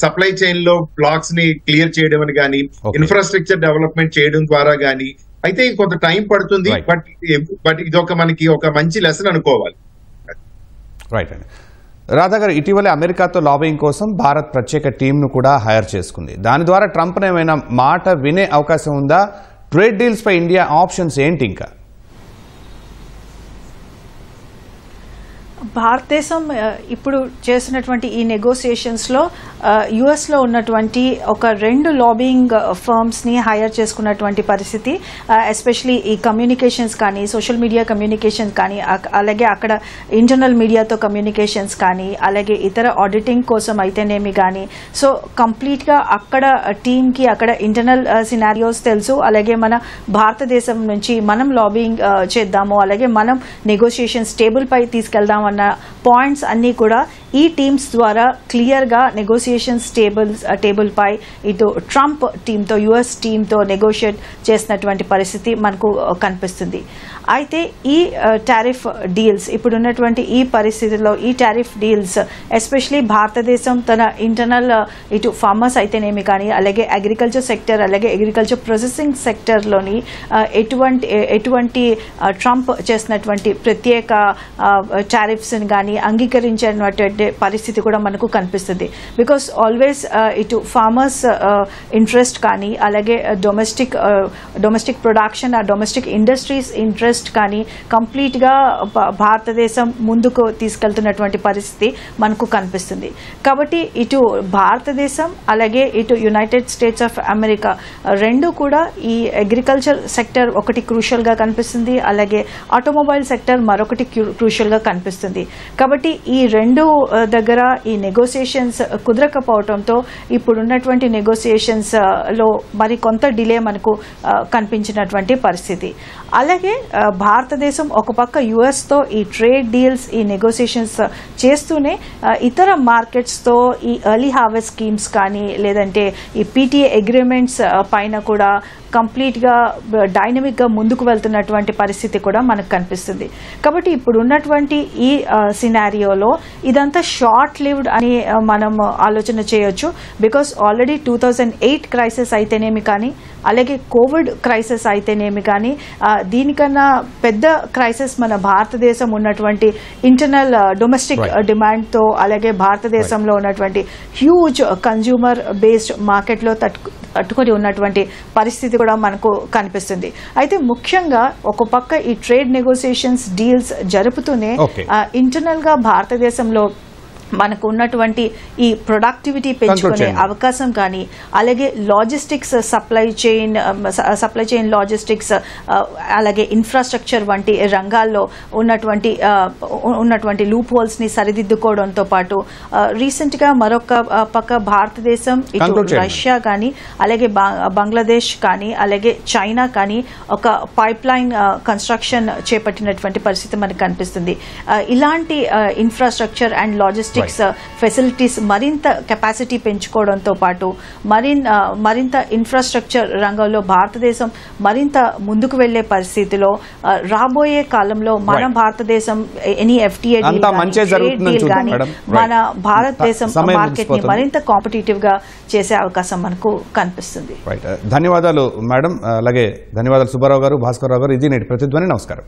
సప్లై చైన్ లో బ్లాక్స్ ని క్లియర్ చేయడం అని కానీ, ఇన్ఫ్రాస్ట్రక్చర్ డెవలప్మెంట్ చేయడం ద్వారా కానీ. అయితే కొంత టైం పడుతుంది. బట్ ఇది మనకి ఒక మంచి లెసన్ అనుకోవాలి. రైట్ అండి. రాధా గారు, ఇటీవలే అమెరికాతో లాబింగ్ కోసం భారత్ ప్రత్యేక టీంను కూడా హైర్ చేసుకుంది. దాని ద్వారా ట్రంప్ ఏమైనా మాట వినే అవకాశం ఉందా? ట్రేడ్ డీల్స్ పై ఇండియా ఆప్షన్స్ ఏంటి? ఇంకా భారతదేశం ఇప్పుడు చేసినటువంటి ఈ నెగోసియేషన్స్లో యుఎస్లో ఉన్నటువంటి ఒక 2 లాబింగ్ ఫర్మ్స్ని హైర్ చేసుకున్నటువంటి పరిస్థితి. ఎస్పెషలీ ఈ కమ్యూనికేషన్స్ కానీ, సోషల్ మీడియా కమ్యూనికేషన్స్ కానీ, అలాగే అక్కడ ఇంటర్నల్ మీడియాతో కమ్యూనికేషన్స్ కానీ, అలాగే ఇతర ఆడిటింగ్ కోసం అయితేనేమి కానీ. సో కంప్లీట్గా అక్కడ టీమ్కి అక్కడ ఇంటర్నల్ సినారియోస్ తెలుసు. అలాగే మన భారతదేశం నుంచి మనం లాబింగ్ చేద్దాము, అలాగే మనం నెగోసియేషన్స్ టేబుల్ పై తీసుకెళ్దాం అన్న పాయింట్స్ అన్నీ కూడా ఈ టీమ్స్ ద్వారా క్లియర్గా నెగోసియేషన్స్ టేబుల్ పై ఇటు ట్రంప్ టీంతో, యుఎస్ టీంతో నెగోషియేట్ చేసినటువంటి పరిస్థితి మనకు కనిపిస్తుంది. అయితే ఈ టారిఫ్ డీల్స్ ఇప్పుడున్నటువంటి ఈ పరిస్థితుల్లో ఈ టారిఫ్ డీల్స్ ఎస్పెషలీ భారతదేశం తన ఇంటర్నల్ ఇటు ఫార్మర్స్ అయితేనేమి కానీ, అలాగే అగ్రికల్చర్ సెక్టర్, అలాగే అగ్రికల్చర్ ప్రాసెసింగ్ సెక్టర్లోని ఎటువంటి ట్రంప్ చేసినటువంటి ప్రత్యేక టారిఫ్స్ని కానీ అంగీకరించినటువంటి పరిస్థితి కూడా మనకు కనిపిస్తుంది. బికాస్ ఆల్వేస్ ఇటు ఫార్మర్స్ ఇంట్రెస్ట్ కానీ, అలాగే డొమెస్టిక్ ప్రొడక్షన్, ఆ డొమెస్టిక్ ఇండస్ట్రీస్ ఇంట్రెస్ట్ కానీ కంప్లీట్గా భారతదేశం ముందుకు తీసుకెళ్తున్నటువంటి పరిస్థితి మనకు కనిపిస్తుంది. కాబట్టి ఇటు భారతదేశం అలాగే ఇటు యునైటెడ్ స్టేట్స్ ఆఫ్ అమెరికా రెండు కూడా ఈ అగ్రికల్చర్ సెక్టర్ ఒకటి క్రూషియల్గా కనిపిస్తుంది, అలాగే ఆటోమొబైల్ సెక్టర్ మరొకటి క్రూషియల్గా కనిపిస్తుంది. కాబట్టి ఈ రెండు దగ్గర ఈ నెగోసియేషన్స్ కుదరకపోవడంతో ఇప్పుడున్నటువంటి నెగోసియేషన్స్ లో మరి కొంత డిలే మనకు కనిపించినటువంటి పరిస్థితి. అలాగే భారతదేశం ఒక పక్క యుఎస్తో ఈ ట్రేడ్ డీల్స్, ఈ నెగోసియేషన్స్ చేస్తూనే ఇతర మార్కెట్స్తో ఈ ఎర్లీ హార్వెస్ట్ స్కీమ్స్ కానీ, లేదంటే ఈ పీటీఏ అగ్రిమెంట్స్ పైన కూడా కంప్లీట్గా డైనమిక్గా ముందుకు వెళ్తున్నటువంటి పరిస్థితి కూడా మనకు కనిపిస్తుంది. కాబట్టి ఇప్పుడు ఉన్నటువంటి ఈ సినారియోలో ఇదంతా షార్ట్ లివ్డ్ అని మనం ఆలోచన చేయొచ్చు. బికాస్ ఆల్రెడీ 2008 క్రైసిస్ అయితేనేమి కానీ, అలాగే కోవిడ్ క్రైసిస్ అయితేనేమి కానీ దీనికన్నా పెద్ద క్రైసిస్ మన భారతదేశం ఉన్నటువంటి ఇంటర్నల్ డొమెస్టిక్ డిమాండ్తో అలాగే భారతదేశంలో ఉన్నటువంటి హ్యూజ్ కన్జ్యూమర్ బేస్డ్ మార్కెట్లో తట్టుకొని ఉన్నటువంటి పరిస్థితి కూడా మనకు కనిపిస్తుంది. అయితే ముఖ్యంగా ఒక పక్క ఈ ట్రేడ్ నెగోసియేషన్స్ డీల్స్ జరుపుతూనే ఇంటర్నల్ గా భారతదేశంలో మనకు ఉన్నటువంటి ఈ ప్రొడక్టివిటీ పెంచుకునే అవకాశం కానీ అలాగే లాజిస్టిక్స్ సప్లై చైన్ లాజిస్టిక్స్ అలాగే ఇన్ఫ్రాస్ట్రక్చర్ వంటి రంగాల్లో ఉన్నటువంటి లూప్ హోల్స్ ని సరిదిద్దుకోవడంతో పాటు రీసెంట్ గా మరొక పక్క భారతదేశం ఇటు రష్యా కానీ అలాగే బంగ్లాదేశ్ కానీ అలాగే చైనా కానీ ఒక పైప్ లైన్ కన్స్ట్రక్షన్ చేపట్టినటువంటి పరిస్థితి మనకు కనిపిస్తుంది. ఇలాంటి ఇన్ఫ్రాస్ట్రక్చర్ అండ్ లాజిస్టిక్స్ ఫెసిలిటీస్ మరింత కెపాసిటీ పెంచుకోవడంతో పాటు మరింత ఇన్ఫ్రాస్ట్రక్చర్ రంగంలో భారతదేశం మరింత ముందుకు వెళ్లే పరిస్థితిలో రాబోయే కాలంలో మన భారతదేశం ఎనీ ఎఫ్టీఏ డీల్ కానీ మన భారతదేశం మార్కెట్ ని మరింత కాంపిటేటివ్ గా చేసే అవకాశం మనకు కనిపిస్తుంది. ధన్యవాదాలు మేడం. అలాగే ధన్యవాదాలు సుబ్బారావు గారు, భాస్కర్ రావు గారు. ఇది నేటి ప్రతిధ్వని. నమస్కారం.